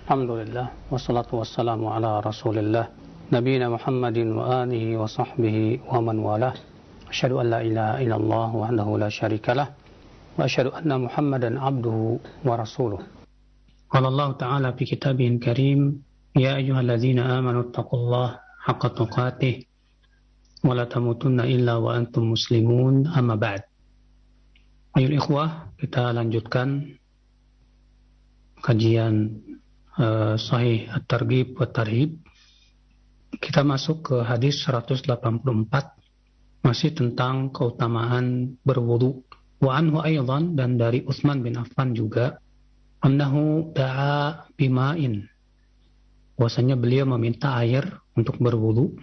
Alhamdulillah, wassalatu wassalamu ala rasulillah Nabiina Muhammadin wa alihi wa sahbihi wa man walah. Asyhadu an la ilaha illallah wahdahu la syarikalah wa asyhadu anna Muhammadan abduhu wa rasuluh. Qala Allah ta'ala fi kitabihil karim, ya ayyuhalladzina amanu taqullaha haqqa tuqatih wa la tamutunna illa wa antum muslimun, amma ba'd. Ayol ikhwah, kita lanjutkan kajian Sahih At-Targhib wa Tarhib. Kita masuk ke hadis 184, masih tentang keutamaan berwudu. Wa anhu aydan, dan dari Utsman bin Affan juga, annahu da'a bima'in, bahwasanya beliau meminta air untuk berwudu.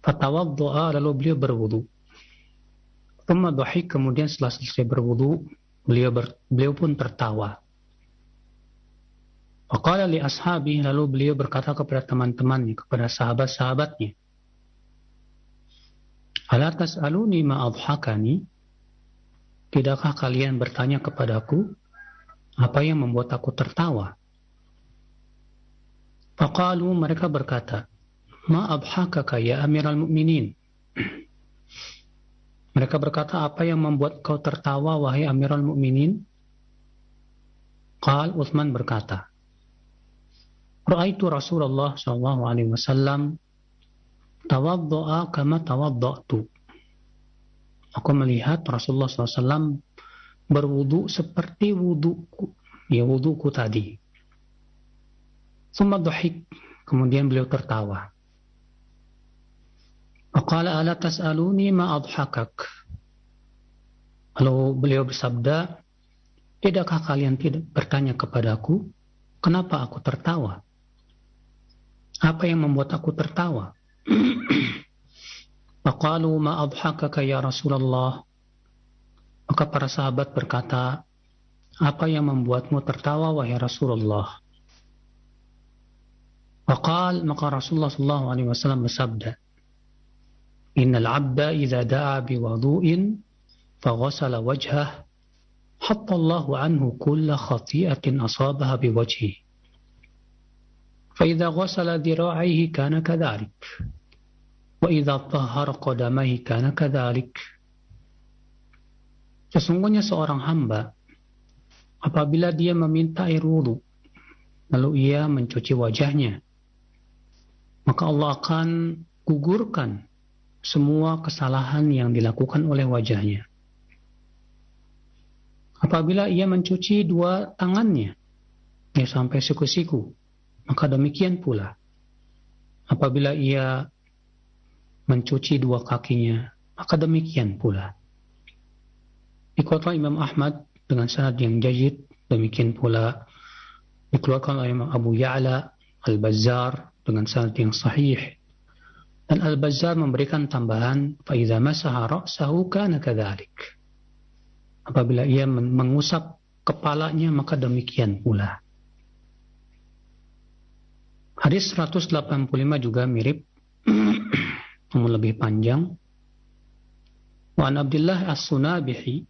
Fatawadda'a, lalu beliau berwudu. Thumma dhahik, kemudian setelah selesai berwudu, beliau pun tertawa. Faqala li ashabihi, lalu beliau berkata kepada teman-temannya, kepada sahabat-sahabatnya, ala tas'aluni ma adhakani, tidakkah kalian bertanya kepadaku apa yang membuat aku tertawa? Faqalu, mereka berkata, ma adhakaka ya amiral mu'minin. Mereka berkata, apa yang membuat kau tertawa wahai amiral mu'minin? Qal, Utsman berkata, ra'aitu Rasulullah sallallahu alaihi wasallam tawadda'a kama tawadda'tu. Aku melihat Rasulullah SAW berwudu seperti wuduku, wuduku tadi. Tsumma dhahik, kemudian beliau tertawa. Faqala ala tas'aluni ma adhakak. Lalu beliau bersabda, tidakkah kalian bertanya kepadaku kenapa aku tertawa? Apa yang membuat aku tertawa? Faqalu ma adhakaka ya Rasulullah. Maka para sahabat berkata, apa yang membuatmu tertawa wahai Rasulullah? Faqal, maka Rasulullah sallallahu alaihi wasallam bersabda, innal 'abda idza da'a bi wudu'in faghasala wajhah hatta Allahu anhu kulla khati'atin asabaha bi wajhihi. فإذا غسل ذراعيه كان كذلك وإذا طهر قدميه كان كذلك. Sesungguhnya seorang hamba apabila dia meminta air wudu lalu ia mencuci wajahnya, maka Allah akan gugurkan semua kesalahan yang dilakukan oleh wajahnya. Apabila ia mencuci dua tangannya sampai siku-siku, maka demikian pula apabila ia mencuci dua kakinya, maka demikian pula. Dikeluarkan Imam Ahmad dengan sanad yang jayyid, demikian pula dikeluarkan oleh Imam Abu Ya'la Al-Bazzar dengan sanad yang sahih. Dan Al-Bazzar memberikan tambahan, fa idza masaha ra'sahu kana kadzalik. Apabila ia mengusap kepalanya, maka demikian pula. Hadis 185 juga mirip, namun lebih panjang. Wa an Abdullah As-Sunabihi,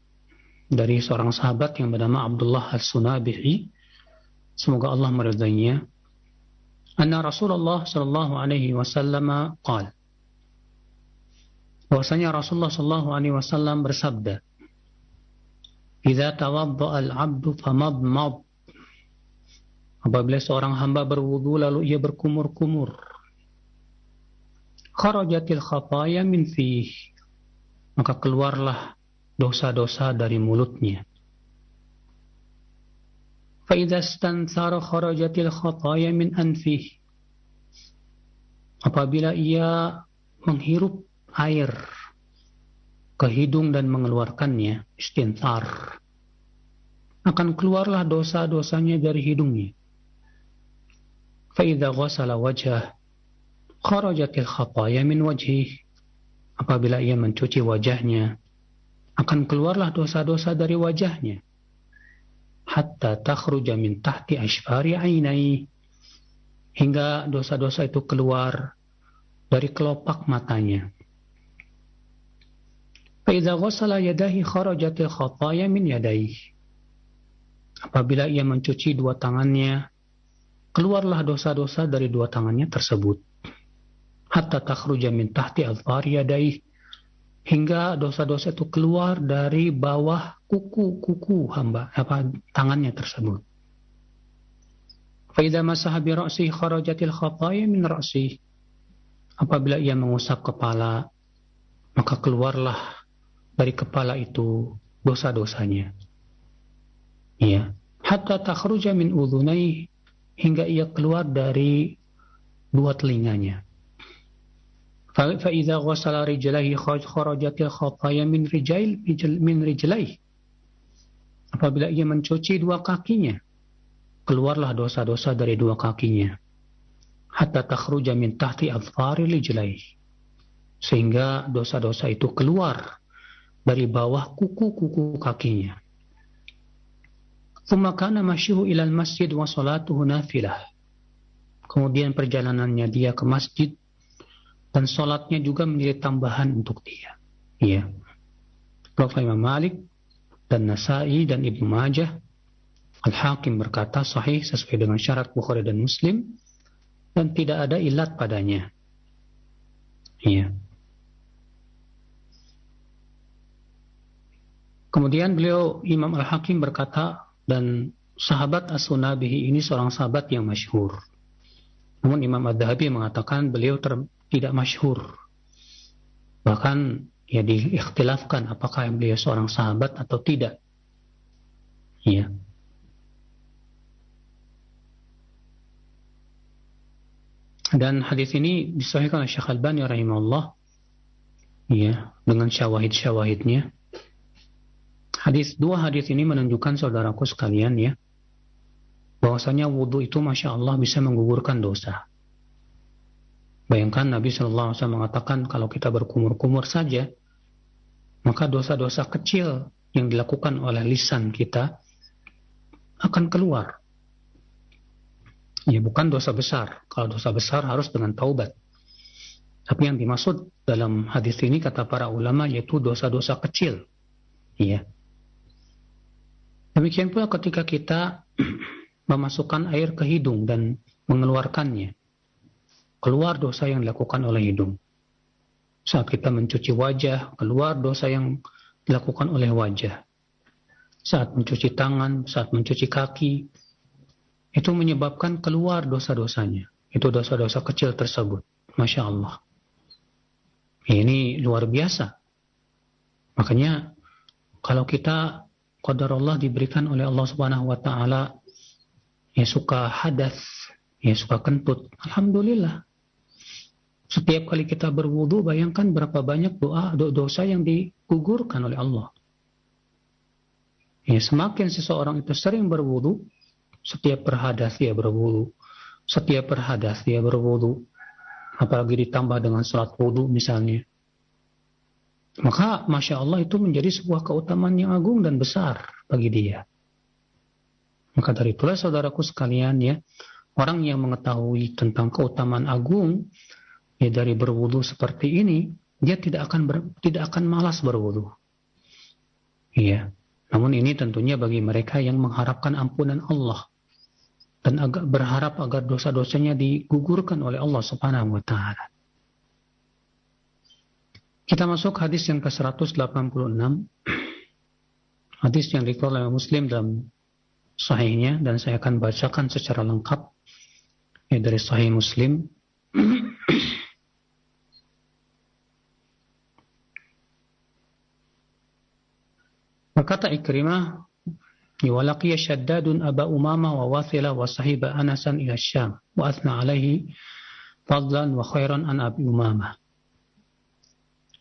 dari seorang sahabat yang bernama Abdullah As-Sunabihi, semoga Allah meridainya, anna Rasulullah sallallahu alaihi wasallam qala, bahwasanya Rasulullah sallallahu alaihi wasallam bersabda, idza tawadda'a al-'abdu famadmad, apabila seorang hamba berwudu lalu ia berkumur-kumur, kharajatil khataya min fih, maka keluarlah dosa-dosa dari mulutnya. Fa idza istanthara kharajatil khataya min anfih, apabila ia menghirup air ke hidung dan mengeluarkannya, istinthar, akan keluarlah dosa-dosanya dari hidungnya. فَإِذَا غَسَلَ وَجْهَهُ خَرَجَتِ الْخَطَايَا مِنْ وَجْهِهِ, apabila ia mencuci wajahnya, akan keluarlah dosa-dosa dari wajahnya. حَتَّى تَخْرُجَ مِنْ تَحْتِ أَشْفَارِ عَيْنَيْهِ, hingga dosa-dosa itu keluar dari kelopak matanya. فَإِذَا غَسَلَ يَدَيْهِ خَرَجَتِ الْخَطَايَا مِنْ يَدَيْهِ, apabila ia mencuci dua tangannya, keluarlah dosa-dosa dari dua tangannya tersebut. Hatta takhruja min tahti adhfari yadayhi, hingga dosa-dosa itu keluar dari bawah kuku tangannya tersebut. Fa idza masaha bi ra'sihi kharajatil khataaya min ra'sihi, apabila ia mengusap kepala, maka keluarlah dari kepala itu dosa-dosanya. Ya, hatta takhruja min udhunayhi, hingga ia keluar dari dua telinganya. Fa idza ghassala rijlaihi kharajatil khataaya min rijlaihi, apabila ia mencuci dua kakinya, keluarlah dosa-dosa dari dua kakinya. Hatta takhruja min tahti adhfari rijlaihi, sehingga dosa-dosa itu keluar dari bawah kuku-kuku kakinya. Tsumma kana masyuhu ilal masjid wa salatuhu nafilah, kemudian perjalanannya dia ke masjid dan salatnya juga menjadi tambahan untuk dia. Ya. Rawi Imam Malik dan Nasa'i dan Ibnu Majah. Al-Hakim berkata sahih sesuai dengan syarat Bukhari dan Muslim dan tidak ada ilat padanya. Ya. Kemudian beliau Imam Al-Hakim berkata, dan sahabat As-Sunabihi ini seorang sahabat yang masyhur. Namun Imam Ad-Dhahabi mengatakan beliau tidak masyhur. Bahkan ya diikhtilafkan apakah beliau seorang sahabat atau tidak. Ya. Dan hadis ini disahihkan oleh Syekh Al-Albani rahimahullah, ya, dengan syawahid-syawahidnya. Dua hadis ini menunjukkan saudaraku sekalian ya, bahwasanya wudu itu Masya Allah bisa menggugurkan dosa. Bayangkan Nabi SAW mengatakan kalau kita berkumur-kumur saja, maka dosa-dosa kecil yang dilakukan oleh lisan kita akan keluar. Ya, bukan dosa besar. Kalau dosa besar harus dengan taubat. Tapi yang dimaksud dalam hadis ini kata para ulama yaitu dosa-dosa kecil. Ya. Demikian pula ketika kita memasukkan air ke hidung dan mengeluarkannya, keluar dosa yang dilakukan oleh hidung. Saat kita mencuci wajah, keluar dosa yang dilakukan oleh wajah. Saat mencuci tangan, saat mencuci kaki, itu menyebabkan keluar dosa-dosanya. Itu dosa-dosa kecil tersebut. Masya Allah. Ini luar biasa. Makanya kalau kita qadarullah diberikan oleh Allah Subhanahu wa taala ya suka hadas, ya suka kentut, alhamdulillah. Setiap kali kita berwudu, bayangkan berapa banyak dosa yang digugurkan oleh Allah. Ya, semakin seseorang itu sering berwudu, setiap berhadas dia berwudu, setiap berhadas dia berwudu, apalagi ditambah dengan salat wudu misalnya, maka Masya Allah itu menjadi sebuah keutamaan yang agung dan besar bagi dia. Maka dari itulah saudaraku sekalian ya, orang yang mengetahui tentang keutamaan agung ya dari berwudu seperti ini, dia tidak akan malas berwudu. Iya. Namun ini tentunya bagi mereka yang mengharapkan ampunan Allah dan berharap agar dosa-dosanya digugurkan oleh Allah Subhanahu wa taala. Kita masuk hadis yang ke-186. Hadis yang dikeluarkan oleh Muslim dalam sahihnya, dan saya akan bacakan secara lengkap ya, dari Sahih Muslim. Berkata Ikrimah, "Walaqiya Shaddadun Aba Umama wa Wathila wa sahiba Anasan ila Syam wa athna alaihi fadlan wa khairan an Abi Umama."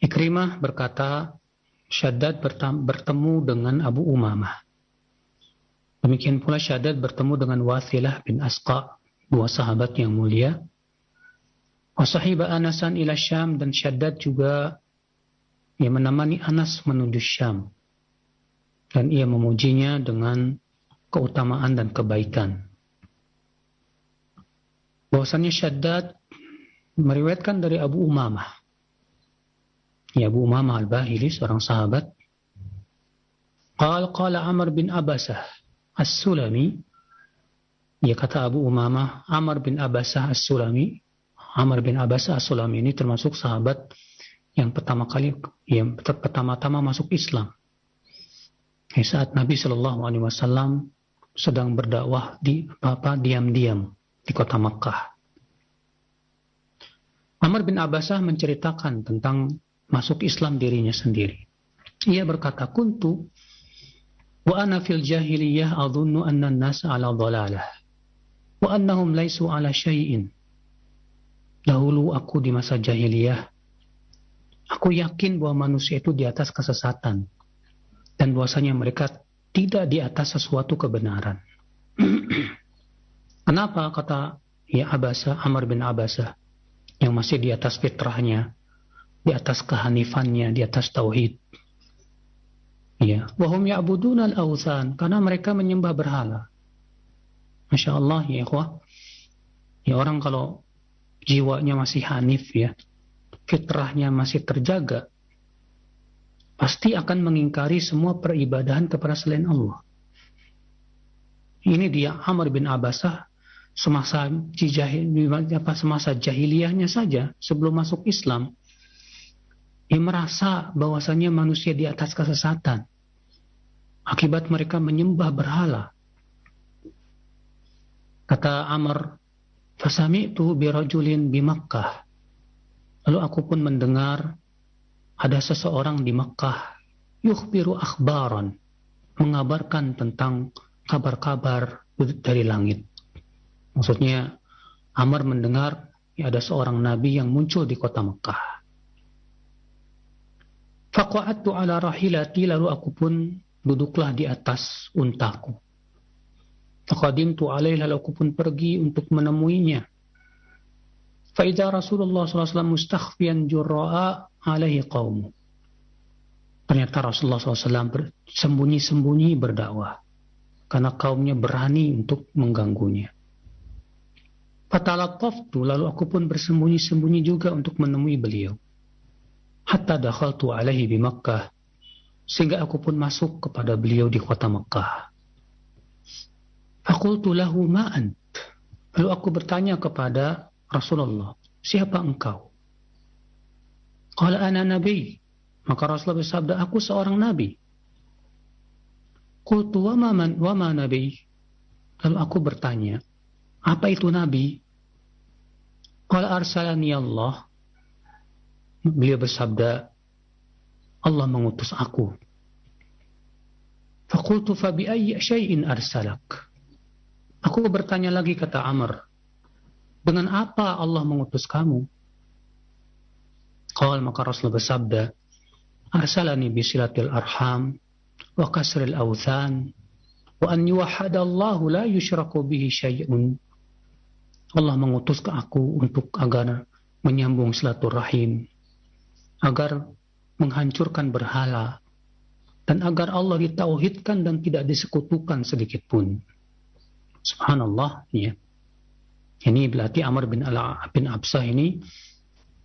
Ikrimah berkata, Syaddad bertemu dengan Abu Umamah. Demikian pula Syaddad bertemu dengan Wathilah bin Asqa, dua sahabat yang mulia. Wasahiba Anasan ila Syam, dan Syaddad juga yang menemani Anas menuju Syam. Dan ia memujinya dengan keutamaan dan kebaikan. Bahwasannya Syaddad meriwayatkan dari Abu Umamah. Ya, Abu Umamah Al-Bahili, seorang sahabat. Qala Amr bin Abasah As-Sulami, Ya, kata Abu Umamah, Amr bin Abasah As-Sulami. Amr bin Abasah As-Sulami ini termasuk sahabat yang pertama-tama masuk Islam. Saat Nabi Shallallahu Alaihi Wasallam sedang berdakwah diam-diam di kota Makkah. Amr bin Abasah menceritakan tentang masuk Islam dirinya sendiri. Ia berkata, kuntu wa ana fil jahiliyah adhunnu anna an-nas ala dhalalah wa annahum laisu ala syai'in. Dahulu aku di masa jahiliyah, aku yakin bahwa manusia itu di atas kesesatan dan bahwasanya mereka tidak di atas sesuatu kebenaran. Kenapa, kata Amr bin Abasah, yang masih di atas fitrahnya, di atas kehanifannya, di atas tauhid. Ya, wahum ya'buduna al-awthan, karena mereka menyembah berhala. Masya Allah, ya ikhwah. Ya, orang kalau jiwanya masih hanif, ya, fitrahnya masih terjaga, pasti akan mengingkari semua peribadahan kepada selain Allah. Ini dia Amr bin Abasah semasa jahiliyahnya saja, sebelum masuk Islam, dia merasa bahwasanya manusia di atas kesesatan akibat mereka menyembah berhala. Kata Amr, fasami'tu birajulin bi Makkah. Lalu aku pun mendengar ada seseorang di Makkah, yukhbiru akhbaran, mengabarkan tentang kabar-kabar dari langit. Maksudnya, Amr mendengar ada seorang nabi yang muncul di kota Makkah. Faqa'adtu ala rahilati, lalu aku pun duduklah di atas untaku. Faqadimtu alaih, lalu aku pun pergi untuk menemuinya. Fa'idha Rasulullah SAW mustakhfiyan jurra'a alaihi qawmu. Ternyata Rasulullah SAW sembunyi-sembunyi berdakwah, karena kaumnya berani untuk mengganggunya. Fatalattaftu, lalu aku pun bersembunyi-sembunyi juga untuk menemui beliau. Hatta dakhaltu alaihi bi Makkah, sehingga aku pun masuk kepada beliau di kota Makkah. Faqultu lahu ma ant, lalu aku bertanya kepada Rasulullah, siapa engkau? Qala ana nabi, maka Rasulullah bersabda, aku seorang nabi. Qultu wa ma nabi, lalu aku bertanya, apa itu nabi? Qala arsalani Allah, beliau bersabda, Allah mengutus aku. Faqultu fa bi ayyi syai'in arsalak. Aku bertanya lagi, kata Amr, dengan apa Allah mengutus kamu? Qala, maka Rasulullah bersabda, arsalani bisilatil arham wa kasril awthan wa an yuwahhadallahu la yusyraku bihi syai'un. Allah mengutus ke aku untuk agar menyambung silaturahim, agar menghancurkan berhala, dan agar Allah ditauhidkan dan tidak disekutukan sedikit pun. Subhanallah, ya. Ini berarti Amr bin Absah ini,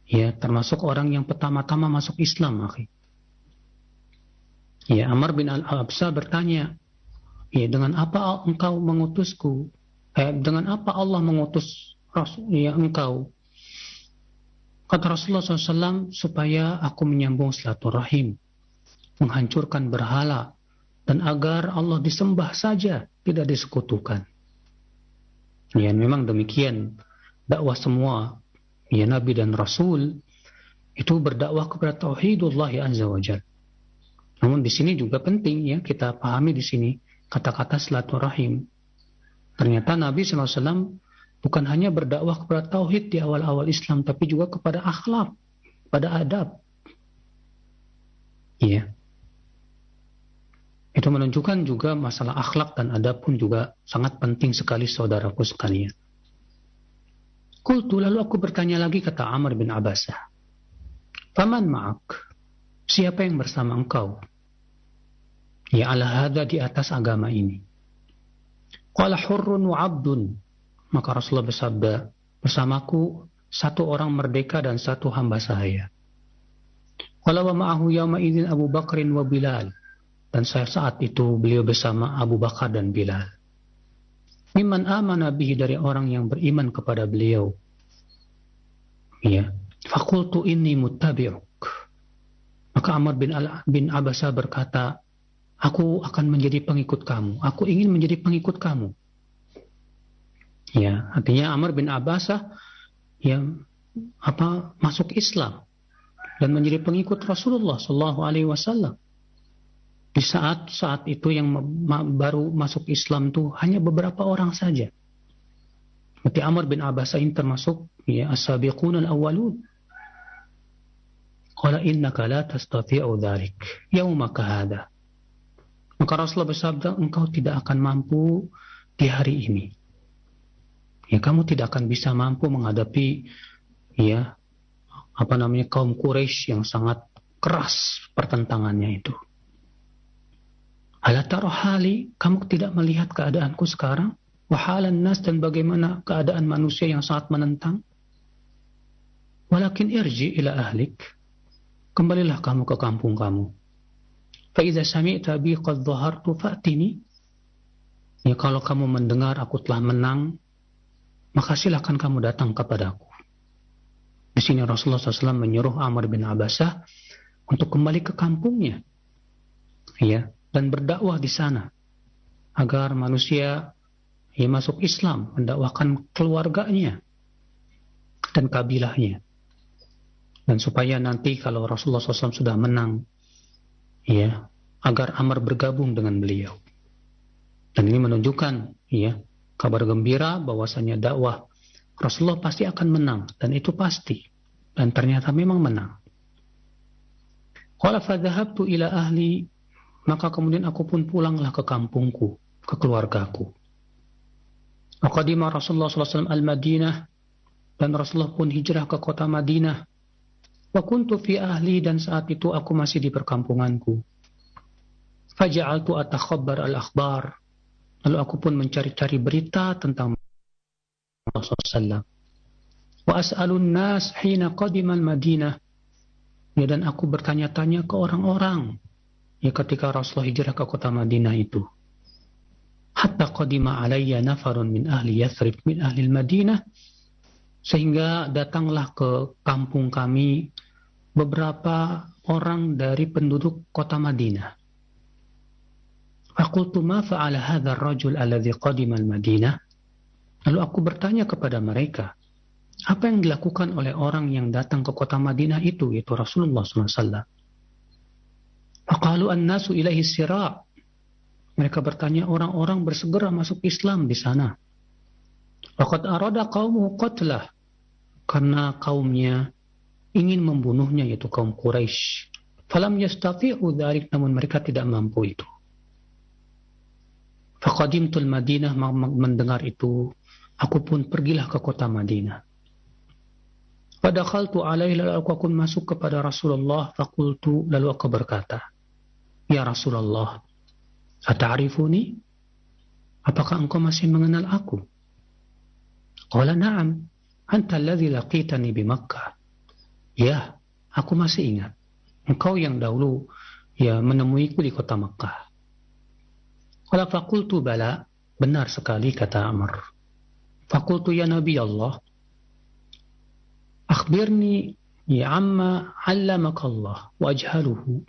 ya, termasuk orang yang pertama-tama masuk Islam, akhi. Ya, Amr bin Absah bertanya, ya, dengan apa engkau mengutusku? Dengan apa Allah mengutus engkau? Kata Rasulullah SAW, supaya aku menyambung silaturahim, menghancurkan berhala, dan agar Allah disembah saja, tidak disekutukan. Ya, memang demikian dakwah semua, ya, Nabi dan Rasul itu berdakwah kepada tauhidullah ya azza wa jalla. Namun di sini juga penting, ya, kita pahami di sini kata-kata silaturahim. Ternyata Nabi SAW bukan hanya berdakwah kepada tauhid di awal-awal Islam, tapi juga kepada akhlak, pada adab. Ya. Itu menunjukkan juga masalah akhlak dan adab pun juga sangat penting sekali, saudaraku sekalian. Qultu, lalu aku bertanya lagi, kata Amr bin Abasah, faman ma'ak, siapa yang bersama engkau? Ya, ala hadha, di atas agama ini. Qala hurrun wa abdun, maka Rasulullah bersabda, bersamaku satu orang merdeka dan satu hamba sahaya. Qala wa ma'ahu yawma idzin Abu Bakrin wa Bilal, dan saat itu beliau bersama Abu Bakar dan Bilal. mimman amana bihi, dari orang yang beriman kepada beliau. Ya, faqultu inni muttabi'uk. Maka Amr bin Abasa berkata, aku akan menjadi pengikut kamu. Aku ingin menjadi pengikut kamu. Ya, artinya Amr bin Abasa yang masuk Islam dan menjadi pengikut Rasulullah Shallallahu Alaihi Wasallam. Di saat itu yang baru masuk Islam tuh hanya beberapa orang saja. Berarti Amr bin Abasa ini termasuk ya as-sabiqun al-awwalun. Qala innaka la tastati'u dzalik yaumaka hadha. Maka Rasulullah bersabda, engkau tidak akan mampu di hari ini. Ya, kamu tidak akan bisa mampu menghadapi ya kaum Quraisy yang sangat keras pertentangannya itu. Ala tara hali, kamu tidak melihat keadaanku sekarang? Wahalan nas, dan bagaimana keadaan manusia yang sangat menentang? Walakin irji ila ahlik, kembalilah kamu ke kampung kamu. Fa idza sami'ta bi qad dhahartu fa'tini. Ya, kalau kamu mendengar aku telah menang, maka silakan kamu datang kepadaku. Di sini Rasulullah SAW menyuruh Amr bin Abasah untuk kembali ke kampungnya. Ya, dan berdakwah di sana agar manusia masuk Islam, mendakwahkan keluarganya dan kabilahnya, dan supaya nanti kalau Rasulullah SAW sudah menang, ya, agar Amr bergabung dengan beliau. Dan ini menunjukkan kabar gembira bahwasanya dakwah Rasulullah pasti akan menang, dan itu pasti, dan ternyata memang menang. Qala fa dhahabtu ila ahli, maka kemudian aku pun pulanglah ke kampungku, ke keluargaku. Qadima Rasulullah SAW al-Madinah, dan Rasulullah pun hijrah ke kota Madinah. Wa kuntu fi ahli, dan saat itu aku masih di perkampunganku. Faja'altu atakhabbar al-akhbar, lalu aku pun mencari-cari berita tentang Rasulullah SAW. Wa as'alun nas hina qadima al-Madinah, ya, dan aku bertanya-tanya ke orang-orang ya ketika Rasulullah hijrah ke kota Madinah itu. Hatta qadima alayya nafarun min ahli Yathrib min ahli al-Madinah, sehingga datanglah ke kampung kami beberapa orang dari penduduk kota Madinah. Faqultu ma fa'ala hadha ar-rajul alladhi qadima al-Madinah. Lalu aku bertanya kepada mereka, apa yang dilakukan oleh orang yang datang ke kota Madinah itu, yaitu Rasulullah SAW. Faqalu an-nasu ilaihi sira'. Mereka bertanya, orang-orang bersegera masuk Islam di sana. Laqad arada qaumuhu qatlah, karena kaumnya ingin membunuhnya, yaitu kaum Quraisy. Falam yastati'u dzalik, namun mereka tidak mampu itu. Faqadimtul Madinah, mendengar itu aku pun pergilah ke kota Madinah. Fadakhaltu alaihi, lalu aku masuk kepada Rasulullah. Faqultu, lalu aku berkata, ya Rasulullah, ata'rifuni? Apakah engkau masih mengenal aku? Qala na'am, anta alladhi laqitani bi Makkah. Ya, aku masih ingat. Engkau yang dahulu menemuiku di kota Makkah. Qala faqultu bala, benar sekali, kata Amr. Faqultu ya Nabi Allah, akhbirni ya amma 'allamaka Allah wa ajhaluhu.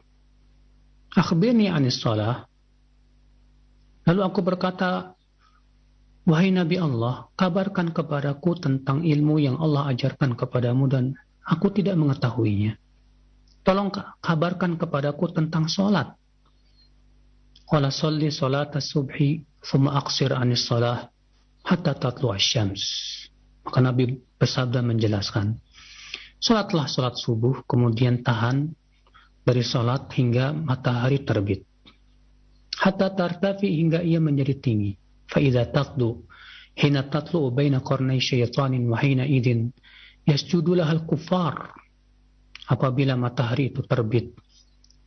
Akhbirni anis salah. Lalu aku berkata, wahai Nabi Allah, kabarkan kepadaku tentang ilmu yang Allah ajarkan kepadamu dan aku tidak mengetahuinya. Tolong kabarkan kepadaku tentang salat. Qala salli salat as-subhi thumma aqsir anis salah hatta tatlu asy-syams. Maka Nabi bersabda menjelaskan, salatlah salat subuh, kemudian tahan dari salat hingga matahari terbit. Hatta tartafi, hingga ia menjadi tinggi. Fa idza taqdu hina tatlu baina qarnay syaitanin wa hina idin yasjudu lahal kuffar. Apabila matahari itu terbit,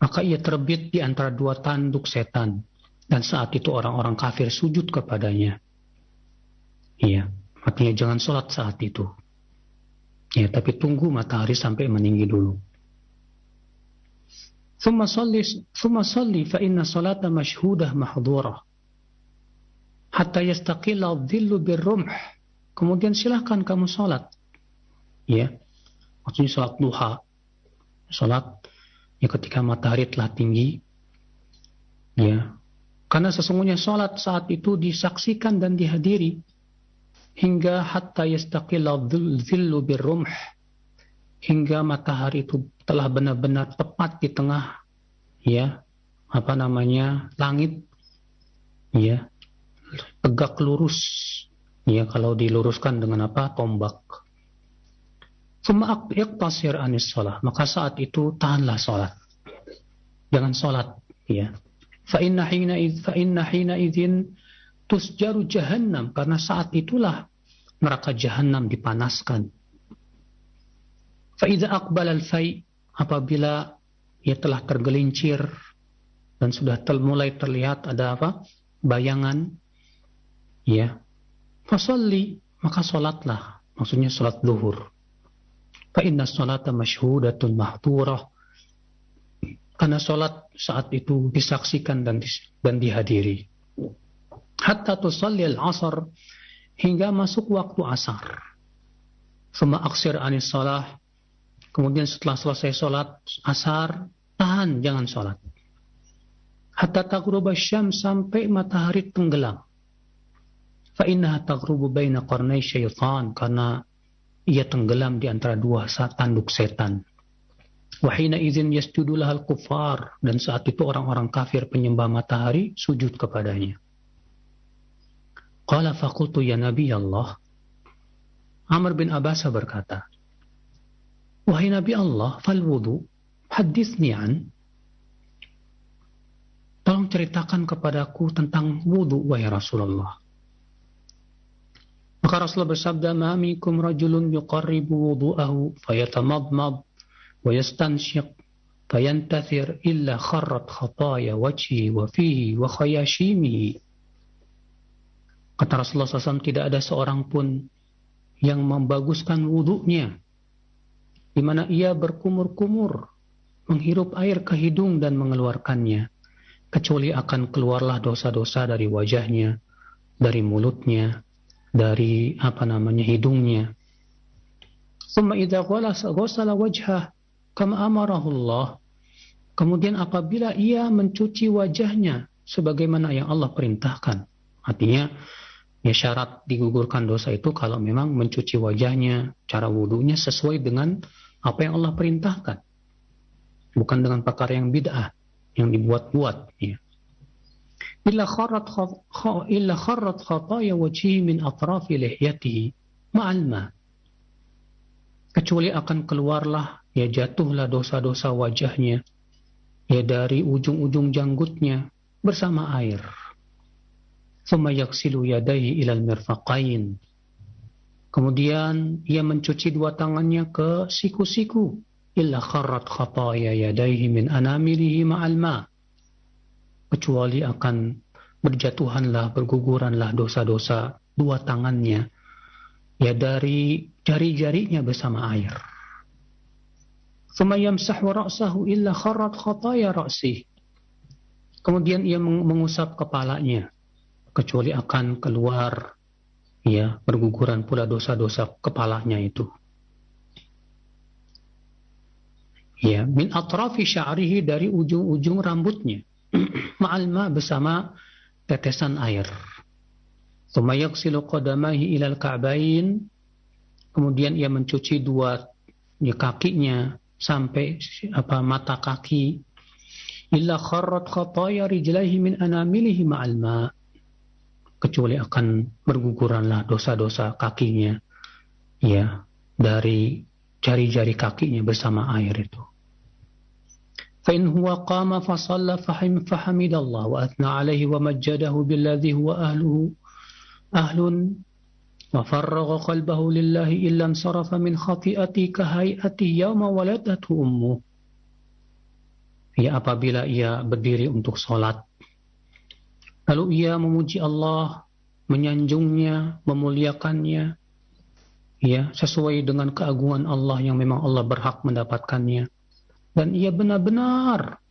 maka ia terbit di antara dua tanduk setan, dan saat itu orang-orang kafir sujud kepadanya. Iya, artinya jangan salat saat itu. Ya, tapi tunggu matahari sampai meninggi dulu. Thumma salli fa inna salata mashhudah mahdhurah. hatta yastaqilla dhillu birrumh. Kemudian silahkan kamu sholat. Ya, maksudnya sholat duha. Sholat ya ketika matahari telah tinggi. Ya, karena sesungguhnya sholat saat itu disaksikan dan dihadiri hingga hatta yastaqilla dhillu birrumh, hingga matahari itu telah benar-benar tepat di tengah ya langit, ya tegak lurus, ya kalau diluruskan dengan tombak. Summa iqtasir anis shalah, maka saat itu tahanlah salat, jangan salat, ya. Fa inna hina idzin tusjaru jahannam, karena saat itulah neraka jahannam dipanaskan. Fa idza aqbala al-fai, apabila ia telah tergelincir dan sudah mulai terlihat ada bayangan, ya, fasalli, maka salatlah, maksudnya salat zuhur. Fa inna sholata masyhudatun mahdurah, karena salat saat itu disaksikan dan dihadiri. Hatta tusalli al-'asr, hingga masuk waktu asar. Summa aqsir anis shalah, kemudian setelah selesai salat asar, tahan, jangan salat. Hatta taghruba syams, sampai matahari tenggelam. Fa innaha taghrubu baina qarnay syaitan, karena ia tenggelam di antara dua tanduk setan. Wa hina idzin yasjudu lahal kuffar, dan saat itu orang-orang kafir penyembah matahari sujud kepadanya. Qala faqultu ya Nabi Allah, Amr bin Abasa berkata, wahai Nabi Allah, fal wudu, hadithni an, tolong ceritakan kepadaku tentang wudu, wahai Rasulullah. Maka Rasulullah bersabda, ma minkum rajulun yuqarribu wudu'ahu fayatamadmad wa yastanshiq fayantathir illa kharrat khataya wajhi wa fihi wa khayashimihi. Kata Rasulullah SAW, tidak ada seorang pun yang membaguskan wudu'nya, di mana ia berkumur-kumur, menghirup air ke hidung dan mengeluarkannya, kecuali akan keluarlah dosa-dosa dari wajahnya, dari mulutnya, dari hidungnya. Summa idza ghasala wajhah kama amarahu Allah, kemudian apabila ia mencuci wajahnya sebagaimana yang Allah perintahkan. Artinya ya, syarat digugurkan dosa itu kalau memang mencuci wajahnya, cara wudunya sesuai dengan apa yang Allah perintahkan, bukan dengan perkara yang bid'ah, yang dibuat-buat, ya. Illa kharrat khataya wajhi min atrafi lihyatihi ma'al ma, kecuali akan keluarlah, ya jatuhlah dosa-dosa wajahnya, ya dari ujung-ujung janggutnya bersama air. Thumma yaghsilu yadayhi ilal mirfaqain, kemudian ia mencuci dua tangannya ke siku-siku. Illa kharrat khataya yadayhi min anamilihi ma'al ma, kecuali akan berjatuhanlah, berguguranlah dosa-dosa dua tangannya, ya dari jari-jarinya bersama air. Thumma yamsahu ra'sahu illa kharrat khataya ra'sih, kemudian ia mengusap kepalanya, kecuali akan keluar, ya berguguran pula dosa-dosa kepalanya itu. Ya, min atrafi sya'rihi, dari ujung-ujung rambutnya, ma'al ma, bersama tetesan air. Tsumma yaghsilu qadamaihi ilal ka'bain, kemudian ia mencuci dua kakinya sampai mata kaki. Illa kharrat khataya rijlaihi min anamilihi ma'al ma, kecuali akan berguguranlah dosa-dosa kakinya, ya dari jari-jari kakinya bersama air itu. Fa in huwa qama fa shalla fahamidallah wa athna alaihi wa majjadahu billadhi huwa ahlun wa farragha qalbahu lillahi illa ansarafa min khati'ati ka hay'ati yawma waladatu ummu. Ya, apabila ia berdiri untuk salat, lalu ia memuji Allah, menyanjungnya, memuliakannya, ya sesuai dengan keagungan Allah yang memang Allah berhak mendapatkannya, dan ia benar-benar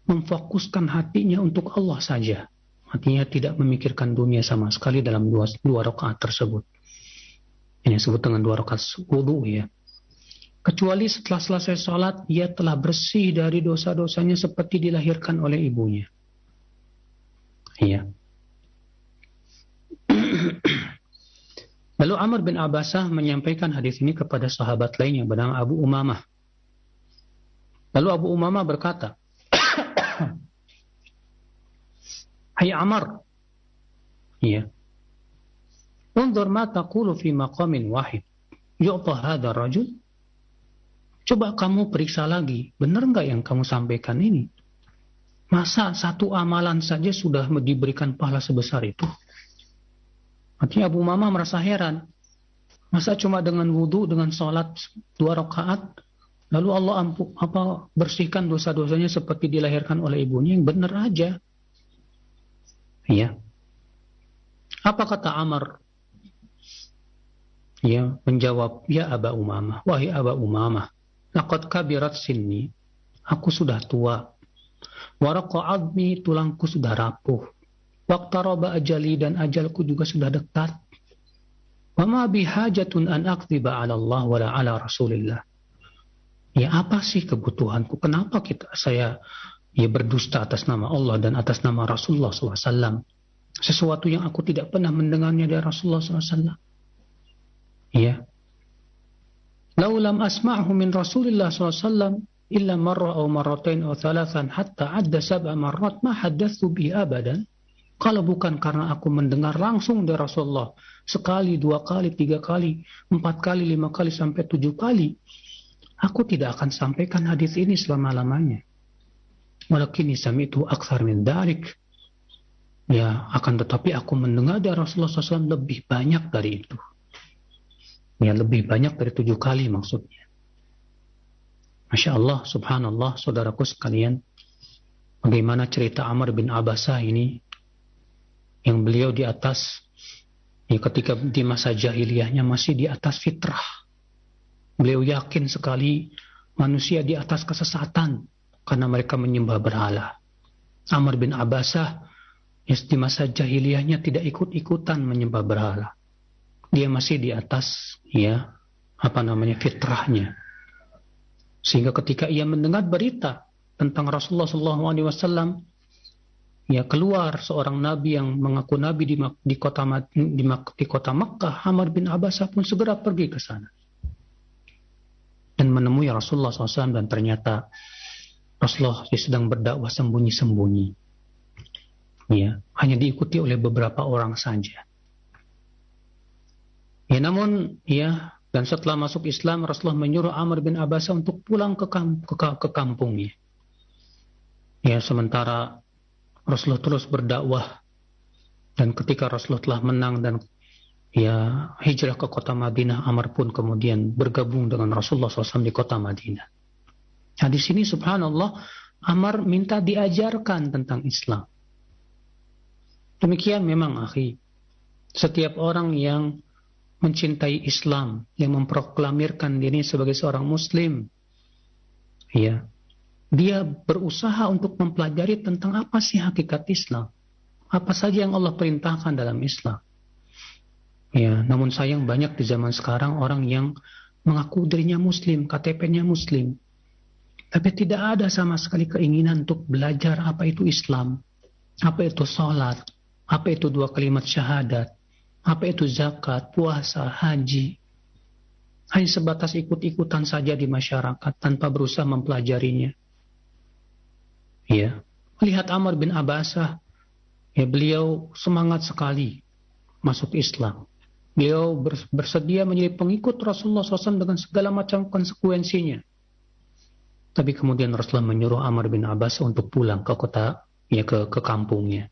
memfokuskan hatinya untuk Allah saja. artinya tidak memikirkan dunia sama sekali dalam dua rakaat tersebut. Ini disebut dengan 2 rakaat wudu ya. Kecuali setelah selesai sholat, ia telah bersih dari dosa-dosanya seperti dilahirkan oleh ibunya. Iya. Lalu Amr bin Abasah menyampaikan hadis ini kepada sahabat lain yang bernama Abu Umamah. Lalu Abu Umamah berkata, Hai Amr, iya, unzur ma taqulu fi maqamin wahid, yu'ta hadha rajul. Coba kamu periksa lagi, benar nggak yang kamu sampaikan ini? Masa satu amalan saja sudah diberikan pahala sebesar itu? Artinya Abu Umamah merasa heran. Masa cuma dengan wudu, dengan sholat 2 rakaat, lalu Allah bersihkan dosa-dosanya seperti dilahirkan oleh ibunya, yang benar aja. Ya. Apa kata Amr? Ya, menjawab, ya Aba Umamah, wahai Aba Umamah, laqad kabirat sinni, aku sudah tua. Waraqa azmi, tulangku sudah rapuh. Waqtaraba ajali, dan ajalku juga sudah dekat. Wa ma bihajatun an aqdiba 'ala Allah wa la 'ala Rasulillah. Ya apa sih kebutuhanku? Kenapa saya berdusta atas nama Allah dan atas nama Rasulullah SAW? Sesuatu yang aku tidak pernah mendengarnya dari Rasulullah SAW. Ya. Lau lam asma'hu min Rasulillah SAW illa marra aw marratain aw thalathan hatta adda 7 marrat ma haddatsu bi abadan. Kalau bukan karena aku mendengar langsung dari Rasulullah sekali, 2 kali, 3 kali, 4 kali, 5 kali sampai 7 kali, aku tidak akan sampaikan hadis ini selama-lamanya. Walakinni sami'tu aktsar min dzalik. Ya, akan tetapi aku mendengar dari Rasulullah SAW lebih banyak dari itu. Ya, lebih banyak dari 7 kali maksudnya. Masya Allah, subhanallah, saudaraku sekalian, bagaimana cerita Amr bin Abasah ini, yang beliau di atas, ya ketika di masa jahiliyahnya masih di atas fitrah. Beliau yakin sekali manusia di atas kesesatan karena mereka menyembah berhala. Amr bin Abasah di masa jahiliyahnya tidak ikut-ikutan menyembah berhala. Dia masih di atas fitrahnya. Sehingga ketika ia mendengar berita tentang Rasulullah SAW, ya keluar seorang nabi yang mengaku nabi di kota Makkah, Amr bin Abasah pun segera pergi ke sana dan menemui Rasulullah SAW, dan ternyata Rasulullah sedang berdakwah sembunyi-sembunyi. Ya, hanya diikuti oleh beberapa orang saja. Ya, namun dan setelah masuk Islam, Rasulullah menyuruh Amr bin Abasah untuk pulang ke kampungnya. Ya, sementara Rasulullah terus berdakwah, dan ketika Rasulullah telah menang dan hijrah ke kota Madinah, Amr pun kemudian bergabung dengan Rasulullah SAW di kota Madinah. Nah, di sini subhanallah, Amr minta diajarkan tentang Islam. Demikian memang akhi, setiap orang yang mencintai Islam, yang memproklamirkan diri sebagai seorang Muslim, dia berusaha untuk mempelajari tentang apa sih hakikat Islam, apa saja yang Allah perintahkan dalam Islam. Ya, namun sayang banyak di zaman sekarang orang yang mengaku dirinya Muslim, KTP-nya Muslim, tapi tidak ada sama sekali keinginan untuk belajar apa itu Islam, apa itu sholat, apa itu 2 kalimat syahadat, apa itu zakat, puasa, haji. Hanya sebatas ikut-ikutan saja di masyarakat tanpa berusaha mempelajarinya. Ya, melihat Amr bin Abasah, beliau semangat sekali masuk Islam. Beliau bersedia menjadi pengikut Rasulullah SAW dengan segala macam konsekuensinya. Tapi kemudian Rasulullah menyuruh Amr bin Abasah untuk pulang ke kota, ke kampungnya.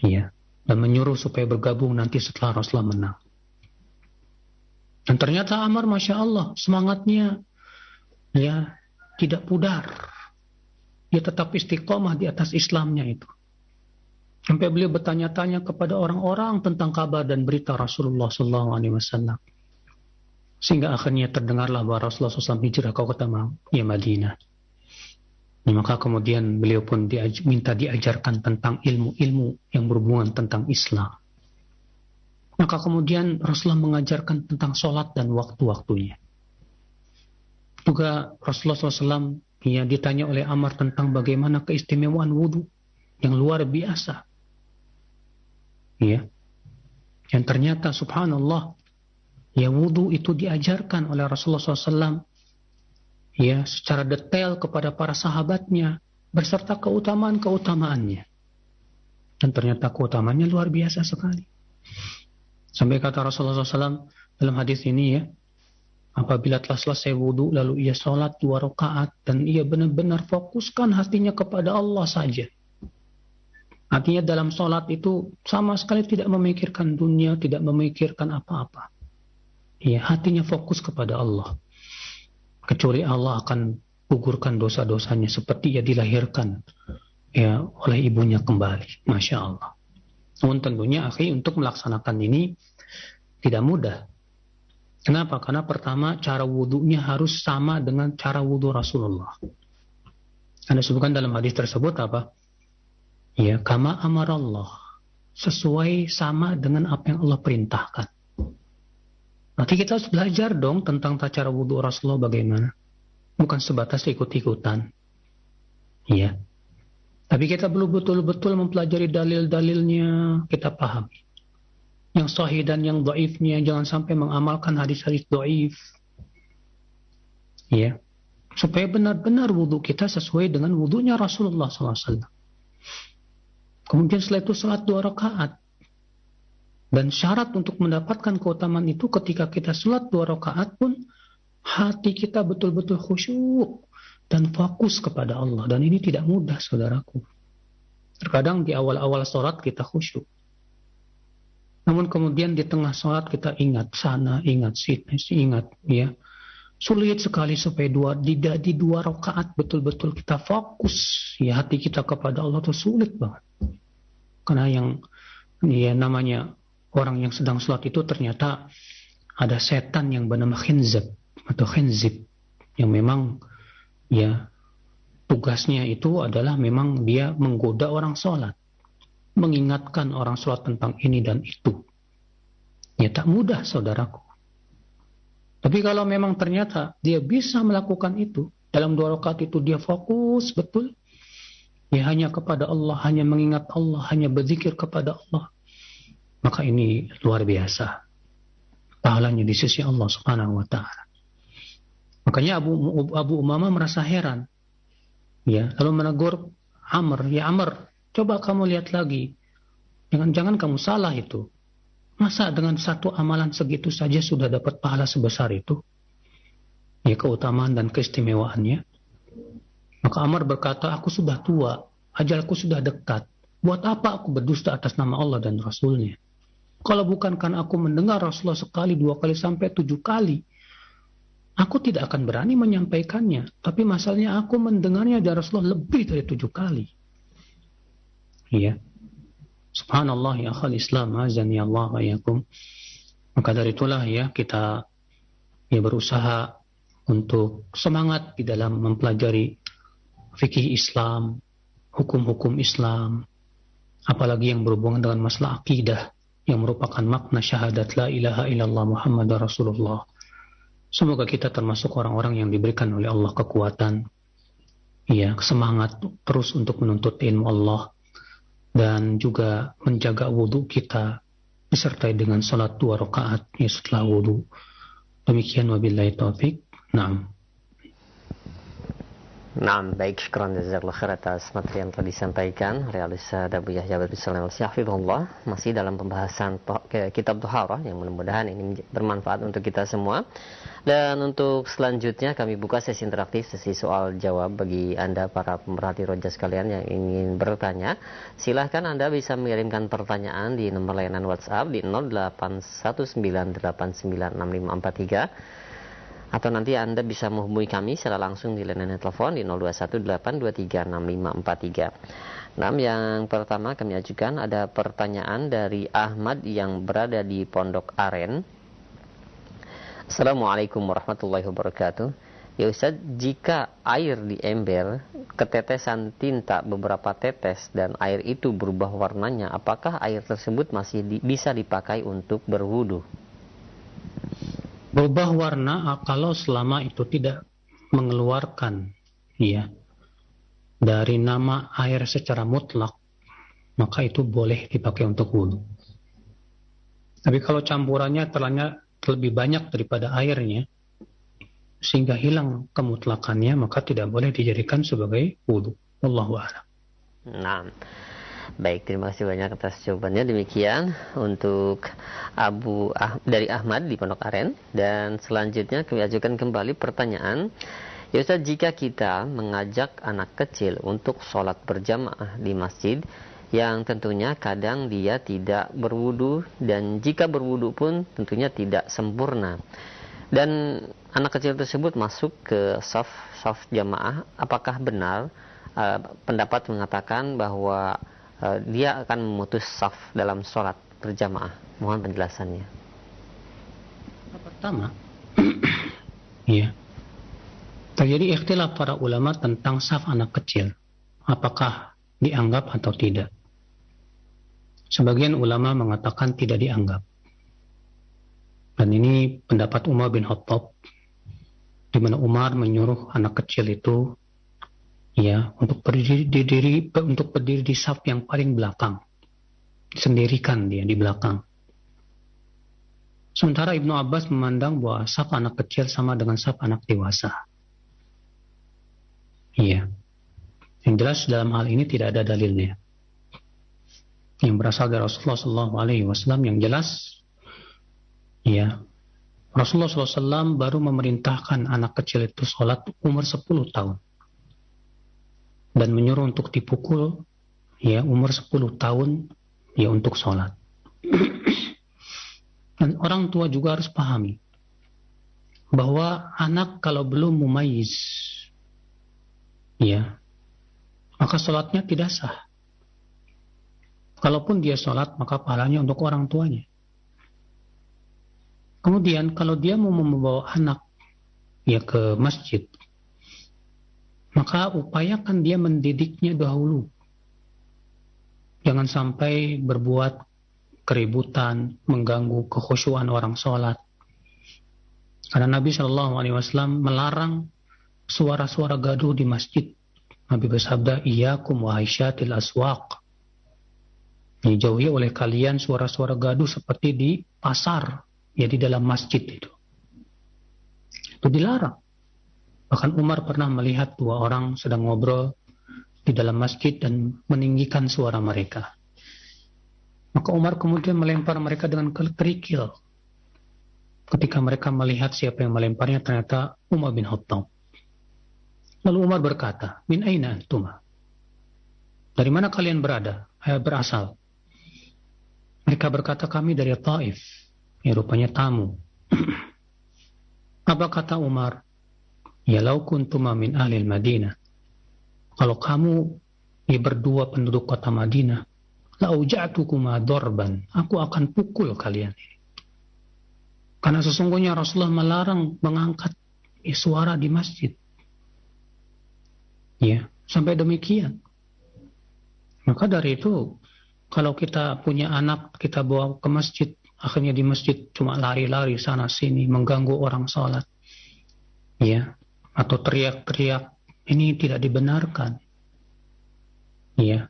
Ya, dan menyuruh supaya bergabung nanti setelah Rasulullah menang. Dan ternyata Amr, Masya Allah, semangatnya tidak pudar. Dia tetap istiqomah di atas Islamnya itu. Sampai beliau bertanya-tanya kepada orang-orang tentang kabar dan berita Rasulullah SAW. Sehingga akhirnya terdengarlah bahwa Rasulullah SAW hijrah ke kota Madinah. Maka kemudian beliau pun minta diajarkan tentang ilmu-ilmu yang berhubungan tentang Islam. Maka kemudian Rasulullah mengajarkan tentang sholat dan waktu-waktunya. Juga Rasulullah SAW ditanya oleh Ammar tentang bagaimana keistimewaan wudhu yang luar biasa. Ya. Yang ternyata subhanallah, wudhu itu diajarkan oleh Rasulullah SAW secara detail kepada para sahabatnya berserta keutamaan-keutamaannya. Dan ternyata keutamaannya luar biasa sekali. Sampai kata Rasulullah SAW dalam hadis ini apabila telah selesai wudhu lalu ia sholat 2 rakaat dan ia benar-benar fokuskan hatinya kepada Allah saja. Artinya dalam sholat itu sama sekali tidak memikirkan dunia, tidak memikirkan apa-apa. Hatinya fokus kepada Allah. Kecuali Allah akan gugurkan dosa-dosanya seperti ia dilahirkan oleh ibunya kembali. Masya Allah. Namun tentunya untuk melaksanakan ini tidak mudah. Kenapa? Karena pertama cara wudhunya harus sama dengan cara wudhu Rasulullah. Anda sebutkan dalam hadis tersebut apa? Kama amarallah. Sesuai sama dengan apa yang Allah perintahkan. Nanti kita harus belajar dong tentang cara wudhu Rasulullah bagaimana. Bukan sebatas ikut-ikutan. Tapi kita perlu betul-betul mempelajari dalil-dalilnya, kita pahami. Yang sahih dan yang dhaifnya, jangan sampai mengamalkan hadis-hadis dhaif. Supaya benar-benar wudhu kita sesuai dengan wudhunya Rasulullah SAW. Kemudian setelah itu salat 2 rakaat. Dan syarat untuk mendapatkan keutamaan itu ketika kita salat 2 rakaat pun hati kita betul-betul khusyuk dan fokus kepada Allah. Dan ini tidak mudah, saudaraku. Terkadang di awal-awal salat kita khusyuk. Namun kemudian di tengah salat kita ingat sana, ingat sini, ingat Sulit sekali supaya di 2 rakaat betul-betul kita fokus hati kita kepada Allah itu sulit banget. Karena yang namanya orang yang sedang sholat itu ternyata ada setan yang bernama khinzab atau khinzib yang memang tugasnya itu adalah memang dia menggoda orang sholat, mengingatkan orang sholat tentang ini dan itu. Tak mudah, saudaraku. Tapi kalau memang ternyata dia bisa melakukan itu dalam 2 rakaat itu dia fokus betul hanya kepada Allah, hanya mengingat Allah, hanya berzikir kepada Allah, maka ini luar biasa pahalanya di sisi Allah Subhanahu wa taala. Makanya Abu Umamah merasa heran. Lalu menegur Amr, Amr, coba kamu lihat lagi. Jangan kamu salah itu. Masa dengan satu amalan segitu saja sudah dapat pahala sebesar itu? Keutamaan dan keistimewaannya. Maka Amr berkata, aku sudah tua, ajalku sudah dekat. Buat apa aku berdusta atas nama Allah dan Rasulnya? Kalau bukan karena aku mendengar Rasulullah sekali, 2 kali, sampai 7 kali, aku tidak akan berani menyampaikannya. Tapi masalahnya aku mendengarnya dari Rasulullah lebih dari 7 kali. Subhanallah ya akhal Islam, azani Allah wa yakum. Maka dari itulah kita berusaha untuk semangat di dalam mempelajari fikih Islam, hukum-hukum Islam, apalagi yang berhubungan dengan masalah akidah yang merupakan makna syahadat la ilaha illallah Muhammadar Rasulullah. Semoga kita termasuk orang-orang yang diberikan oleh Allah kekuatan, semangat terus untuk menuntut ilmu Allah dan juga menjaga wudhu kita disertai dengan salat 2 rakaat setelah wudhu. Demikian wabillahi taufik. Naam. Naam, baik, syukran jazakallahu khair atas materi yang telah disampaikan oleh Al-Ustaz Abu Yahya Al-Bisalaam Al-Syahfidhullah. Masih dalam pembahasan kitab Tuharah yang mudah-mudahan ini bermanfaat untuk kita semua. Dan untuk selanjutnya kami buka sesi interaktif, sesi soal jawab bagi Anda para pemerhati roja sekalian yang ingin bertanya. Silahkan Anda bisa mengirimkan pertanyaan di nomor layanan WhatsApp di 0819896543. Atau nanti Anda bisa menghubungi kami secara langsung di layanan telepon di 0218236543. Nah, yang pertama kami ajukan ada pertanyaan dari Ahmad yang berada di Pondok Aren. Assalamualaikum warahmatullahi wabarakatuh. Ya Ustaz, jika air di ember ketetesan tinta beberapa tetes dan air itu berubah warnanya, apakah air tersebut masih bisa dipakai untuk berwudu? Berubah warna kalau selama itu tidak mengeluarkan ya dari nama air secara mutlak, maka itu boleh dipakai untuk wudu. Tapi kalau campurannya ternyata lebih banyak daripada airnya, sehingga hilang kemutlakannya, maka tidak boleh dijadikan sebagai wudu. Wallahu a'lam. Nah, baik, terima kasih banyak atas jawabannya. Demikian untuk dari Ahmad di Pondok Aren. Dan selanjutnya kami ajukan kembali pertanyaan. Ya Ustaz, jika kita mengajak anak kecil untuk sholat berjamaah di masjid, yang tentunya kadang dia tidak berwudu, dan jika berwudu pun tentunya tidak sempurna, dan anak kecil tersebut masuk ke saf jamaah, apakah benar pendapat mengatakan bahwa dia akan memutus saf dalam sholat berjamaah? Mohon penjelasannya. Pertama, ya, terjadi ikhtilaf para ulama tentang saf anak kecil, apakah dianggap atau tidak. Sebagian ulama mengatakan tidak dianggap. Dan ini pendapat Umar bin Khattab, di mana Umar menyuruh anak kecil itu ya untuk berdiri di saf yang paling belakang, sendirikan dia di belakang. Sementara Ibnu Abbas memandang bahwa saf anak kecil sama dengan saf anak dewasa. Iya. Yang jelas dalam hal ini tidak ada dalilnya yang berasal dari Rasulullah SAW. Yang jelas, ya, Rasulullah SAW baru memerintahkan anak kecil itu sholat umur 10 tahun dan menyuruh untuk dipukul ya umur 10 tahun ya untuk sholat. Dan orang tua juga harus pahami bahwa anak kalau belum mumayyiz, ya, maka sholatnya tidak sah. Kalaupun dia sholat, maka pahalanya untuk orang tuanya. Kemudian kalau dia mau membawa anak ya ke masjid, maka upayakan dia mendidiknya dahulu. Jangan sampai berbuat keributan, mengganggu kekhusyuan orang sholat. Karena Nabi SAW melarang suara-suara gaduh di masjid. Nabi bersabda, "Iyyakum wa haisyatil aswaq." Dijauhi oleh kalian suara-suara gaduh seperti di pasar, ya di dalam masjid itu. Itu dilarang. Bahkan Umar pernah melihat dua orang sedang ngobrol di dalam masjid dan meninggikan suara mereka. Maka Umar kemudian melempar mereka dengan kerikil. Ketika mereka melihat siapa yang melemparnya, ternyata Umar bin Khattab. Lalu Umar berkata, "Min aina antuma?" Dari mana kalian berasal? Mereka berkata, "Kami dari Taif." Ya, rupanya tamu. Apa kata Umar? "Ya law kuntuma min ahlil Madinah." Kalau kamu berdua penduduk kota Madinah, la auja'tukuma darban. Aku akan pukul kalian. Karena sesungguhnya Rasulullah melarang mengangkat suara di masjid. Ya, sampai demikian. Maka dari itu, kalau kita punya anak, kita bawa ke masjid, akhirnya di masjid cuma lari-lari sana sini, mengganggu orang sholat, ya, atau teriak-teriak, ini tidak dibenarkan, ya,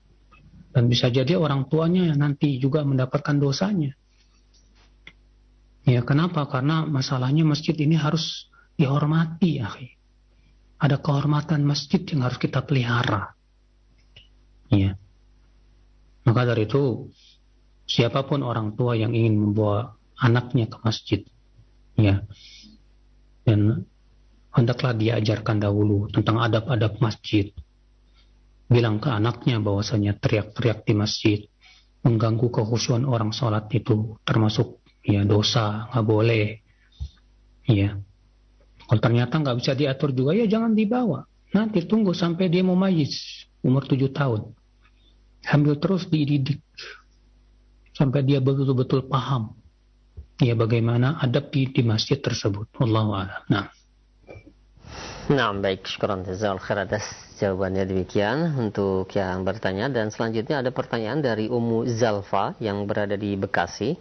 dan bisa jadi orang tuanya nanti juga mendapatkan dosanya. Ya, kenapa? Karena masalahnya masjid ini harus dihormati, akhi. Ada kehormatan masjid yang harus kita pelihara, ya. Maka dari itu, siapapun orang tua yang ingin membawa anaknya ke masjid, ya, dan hendaklah dia ajarkan dahulu tentang adab-adab masjid. Bilang ke anaknya bahwasanya teriak-teriak di masjid, mengganggu kekhusyuan orang sholat itu termasuk ya dosa, nggak boleh. Ya, kalau ternyata nggak bisa diatur juga, ya jangan dibawa. Nanti tunggu sampai dia mau mumayyiz umur 7 tahun. Sambil terus dididik sampai dia betul-betul paham ya bagaimana adab di masjid tersebut. Wallahu a'lam. Nah. Nah, baik, syukran jazakallahu khair atas jawabannya demikian untuk yang bertanya. Dan selanjutnya ada pertanyaan dari Ummu Zalfa yang berada di Bekasi.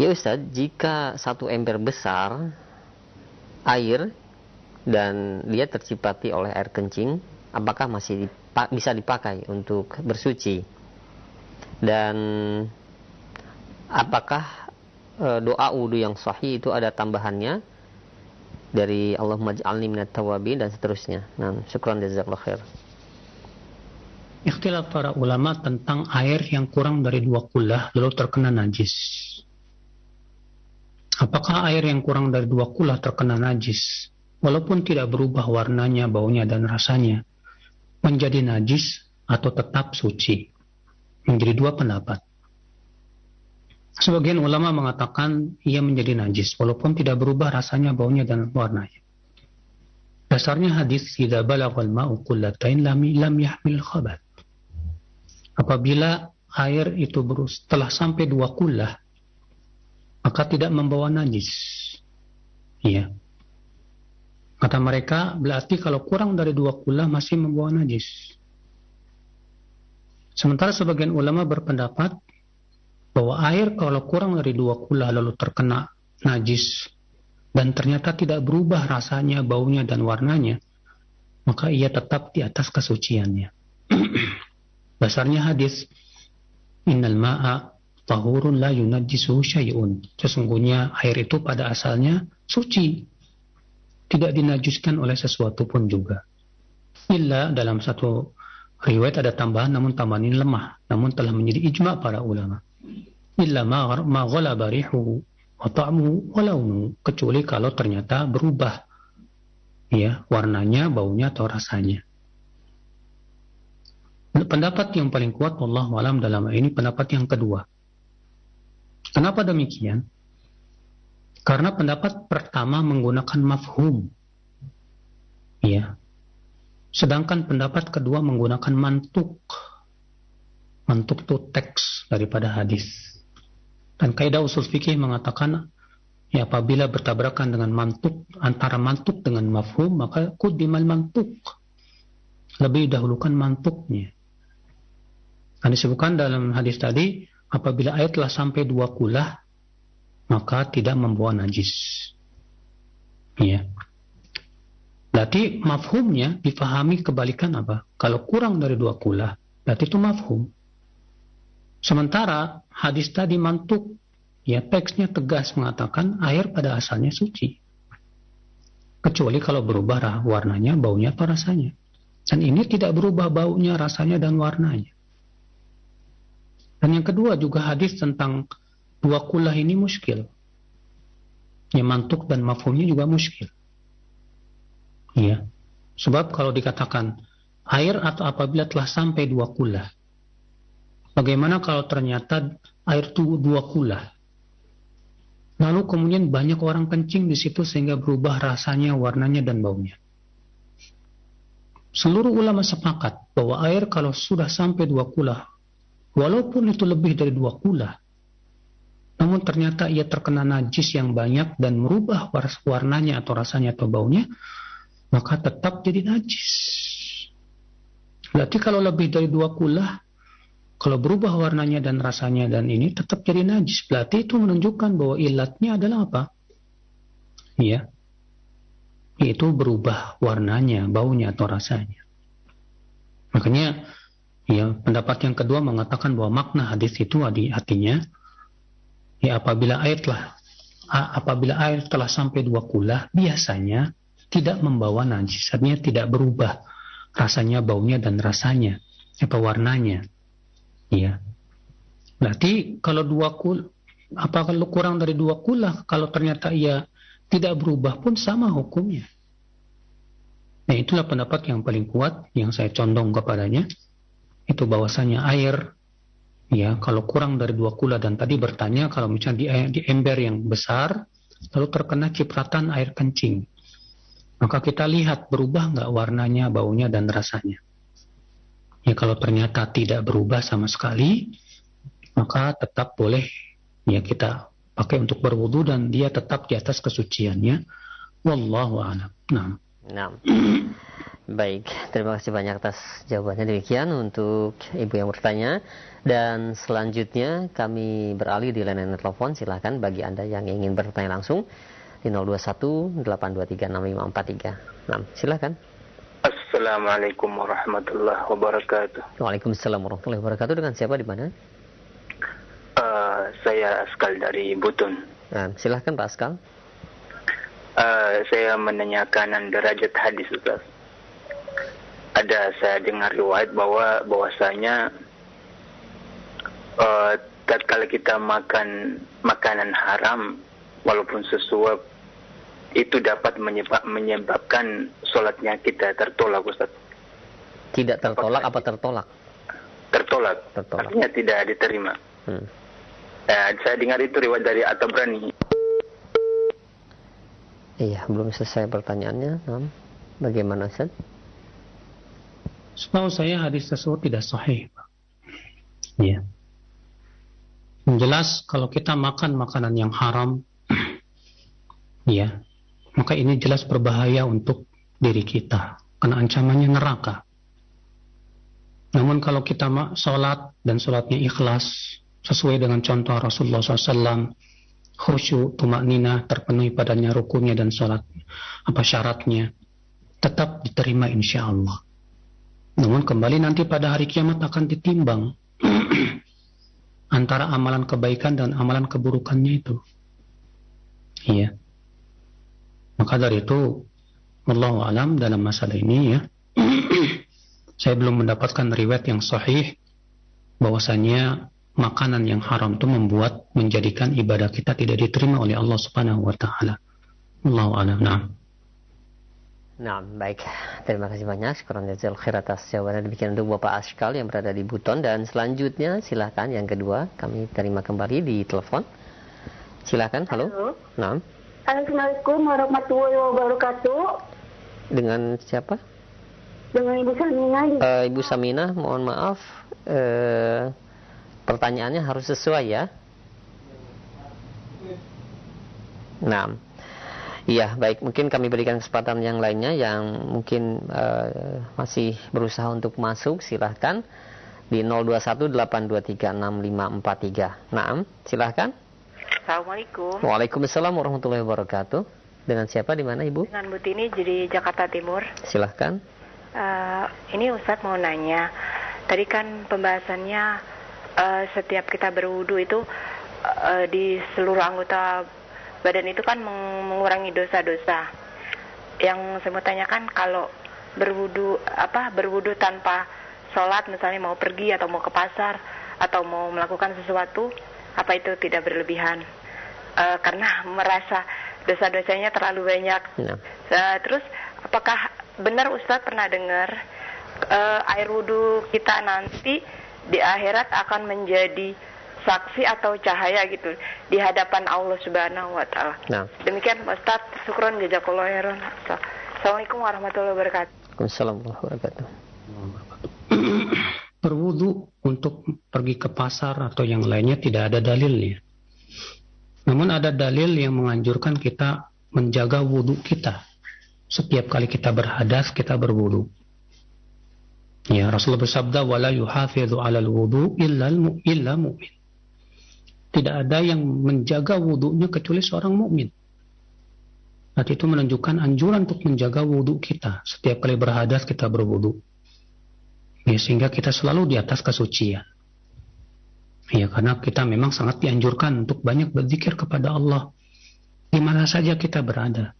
Ya Ustaz, jika satu ember besar air dan dia tercipati oleh air kencing, apakah masih bisa dipakai untuk bersuci? Dan apakah doa wudu yang sahih itu ada tambahannya dari Allahumma ij'alni minat tawabin dan seterusnya? Nah, syukran jazakallahu khair. Ikhtilaf para ulama tentang air yang kurang dari 2 kullah lalu terkena najis. Apakah air yang kurang dari 2 kullah terkena najis walaupun tidak berubah warnanya, baunya dan rasanya menjadi najis atau tetap suci? Menjadi 2 pendapat. Sebagian ulama mengatakan ia menjadi najis walaupun tidak berubah rasanya, baunya dan warnanya. Dasarnya hadis idza balaghal ma'u qullatain lam yahmil khabath. Apabila air itu telah sampai 2 kullah maka tidak membawa najis. Iya. Kata mereka berarti kalau kurang dari 2 kullah masih membawa najis. Sementara sebagian ulama berpendapat bahwa air kalau kurang dari 2 kullah lalu terkena najis dan ternyata tidak berubah rasanya, baunya dan warnanya, maka ia tetap di atas kesuciannya. Dasarnya hadis innal ma'a tahurun la yunajjisuhu syai'un. Sesungguhnya air itu pada asalnya suci, tidak dinajiskan oleh sesuatu pun juga. Illa dalam satu riwayat ada tambahan, namun tambahan ini lemah, namun telah menjadi ijma' para ulama. Illa ma ghalaba rihuhu wa ta'muhu wa launuhu, kecuali kalau ternyata berubah ya warnanya, baunya atau rasanya. Pendapat yang paling kuat wallahu alam dalam ini pendapat yang kedua. Kenapa demikian? Karena pendapat pertama menggunakan mafhum. Ya. Sedangkan pendapat kedua menggunakan mantuk. Mantuk itu teks daripada hadis. Dan kaidah usul fikih mengatakan ya apabila bertabrakan dengan mantuk, antara mantuk dengan mafhum, maka quddimal mantuk. Lebih dahulukan mantuknya. Dan disebutkan dalam hadis tadi, apabila air telah sampai 2 kullah, maka tidak membawa najis. Ya. Berarti mafhumnya difahami kebalikan apa? Kalau kurang dari 2 kullah, berarti itu mafhum. Sementara hadis tadi mantuk, ya teksnya tegas mengatakan air pada asalnya suci. Kecuali kalau berubah warnanya, baunya atau rasanya. Dan ini tidak berubah baunya, rasanya dan warnanya. Dan yang kedua juga hadis tentang 2 kullah ini muskil. Ya mantuk dan mafhumnya juga muskil. Ya. Sebab kalau dikatakan air atau apabila telah sampai 2 kullah. Bagaimana kalau ternyata air itu 2 kullah? Lalu kemudian banyak orang kencing di situ sehingga berubah rasanya, warnanya dan baunya. Seluruh ulama sepakat bahwa air kalau sudah sampai 2 kullah, walaupun itu lebih dari 2 kullah, namun ternyata ia terkena najis yang banyak dan merubah warnanya atau rasanya atau baunya, maka tetap jadi najis. Berarti kalau lebih dari 2 kullah, kalau berubah warnanya dan rasanya dan ini tetap jadi najis. Berarti itu menunjukkan bahwa ilatnya adalah apa? Ya, yaitu berubah warnanya, baunya atau rasanya. Makanya ya, pendapat yang kedua mengatakan bahwa makna hadis itu artinya ya apabila air telah sampai 2 kullah biasanya tidak membawa najis, artinya tidak berubah rasanya, baunya dan rasanya atau warnanya. Ya. Berarti kalau 2 kullah, apa kalau kurang dari 2 kullah, kalau ternyata ia tidak berubah pun sama hukumnya. Nah, itulah pendapat yang paling kuat yang saya condong kepadanya. Itu bahwasanya air ya kalau kurang dari 2 kullah, dan tadi bertanya kalau misalnya di ember yang besar lalu terkena cipratan air kencing, maka kita lihat berubah nggak warnanya, baunya dan rasanya. Ya kalau ternyata tidak berubah sama sekali, maka tetap boleh ya kita pakai untuk berwudu dan dia tetap di atas kesuciannya. Wallahu a'lam. Nah. Nah, baik, terima kasih banyak atas jawabannya. Demikian untuk ibu yang bertanya. Dan selanjutnya kami beralih di layanan telepon. Silakan bagi Anda yang ingin bertanya langsung di 0218236543. Nah, silakan. Assalamualaikum warahmatullahi wabarakatuh. Waalaikumsalam warahmatullahi wabarakatuh. Dengan siapa, di mana? Saya Askal dari Butun. Nah, silakan Pak Askal. Saya menanyakan derajat hadis, Ustaz. Saya dengar riwayat bahwasanya tatkala kita makan makanan haram walaupun sesuap itu dapat menyebabkan sholatnya kita tertolak, Ustaz. Tidak tertolak apa tertolak? Tertolak. Artinya tidak diterima. Saya dengar itu riwayat dari At-Tabrani. Iya, belum selesai pertanyaannya. Bagaimana, Ustaz? Setahu saya hadis tersebut tidak sahih. Ya. Yang jelas kalau kita makan makanan yang haram, ya, maka ini jelas berbahaya untuk diri kita, karena ancamannya neraka. Namun kalau kita sholat dan sholatnya ikhlas, sesuai dengan contoh Rasulullah SAW, khusyuk, tumakninah, terpenuhi padanya rukunnya dan sholat, syaratnya, tetap diterima insya Allah. Namun kembali nanti pada hari kiamat akan ditimbang antara amalan kebaikan dan amalan keburukannya itu. Iya. Maka dari itu, wallahu alam dalam masalah ini, ya, saya belum mendapatkan riwayat yang sahih bahwasanya makanan yang haram itu menjadikan ibadah kita tidak diterima oleh Allah Subhanahu wa taala. Wallahu alam. Nah, baik. Terima kasih banyak. Syukran jazil khair atas jawabannya. Demikian untuk Bapak Askal yang berada di Buton. Dan selanjutnya silakan yang kedua kami terima kembali di telepon. Silakan. Halo. Nah. Assalamualaikum warahmatullahi wabarakatuh. Dengan siapa? Dengan Ibu Samina. Ibu Samina, mohon maaf. Pertanyaannya harus sesuai, ya. Nah. Iya, baik. Mungkin kami berikan kesempatan yang lainnya yang mungkin masih berusaha untuk masuk. Silahkan di 0218236543. Naam, silahkan. Assalamualaikum. Waalaikumsalam warahmatullahi wabarakatuh. Dengan siapa, di mana, Ibu? Dengan Bu Tini di Jakarta Timur. Silahkan. Ini Ustadz mau nanya. Tadi kan pembahasannya setiap kita berwudu itu di seluruh anggota badan itu kan mengurangi dosa-dosa. Yang saya mau tanyakan, kalau berwudu tanpa sholat, misalnya mau pergi atau mau ke pasar atau mau melakukan sesuatu, apa itu tidak berlebihan? Karena merasa dosa-dosanya terlalu banyak. Terus apakah benar Ustadz pernah dengar air wudu kita nanti di akhirat akan menjadi saksi atau cahaya gitu di hadapan Allah Subhanahu wa taala. Demikian Ustaz, syukron jazakallahu khairan. Assalamualaikum warahmatullahi wabarakatuh. Waalaikumsalam warahmatullahi wabarakatuh. Berwudu untuk pergi ke pasar atau yang lainnya tidak ada dalilnya. Namun ada dalil yang menganjurkan kita menjaga wudu kita. Setiap kali kita berhadas, kita berwudu. Ya, Rasulullah bersabda, "Wala yuhafidhu 'alal wudu illa mu'min." Tidak ada yang menjaga wudunya kecuali seorang mukmin. Arti itu menunjukkan anjuran untuk menjaga wudu kita. Setiap kali berhadas kita berwudu. Ya, sehingga kita selalu di atas kesucian. Ya, karena kita memang sangat dianjurkan untuk banyak berzikir kepada Allah di mana saja kita berada.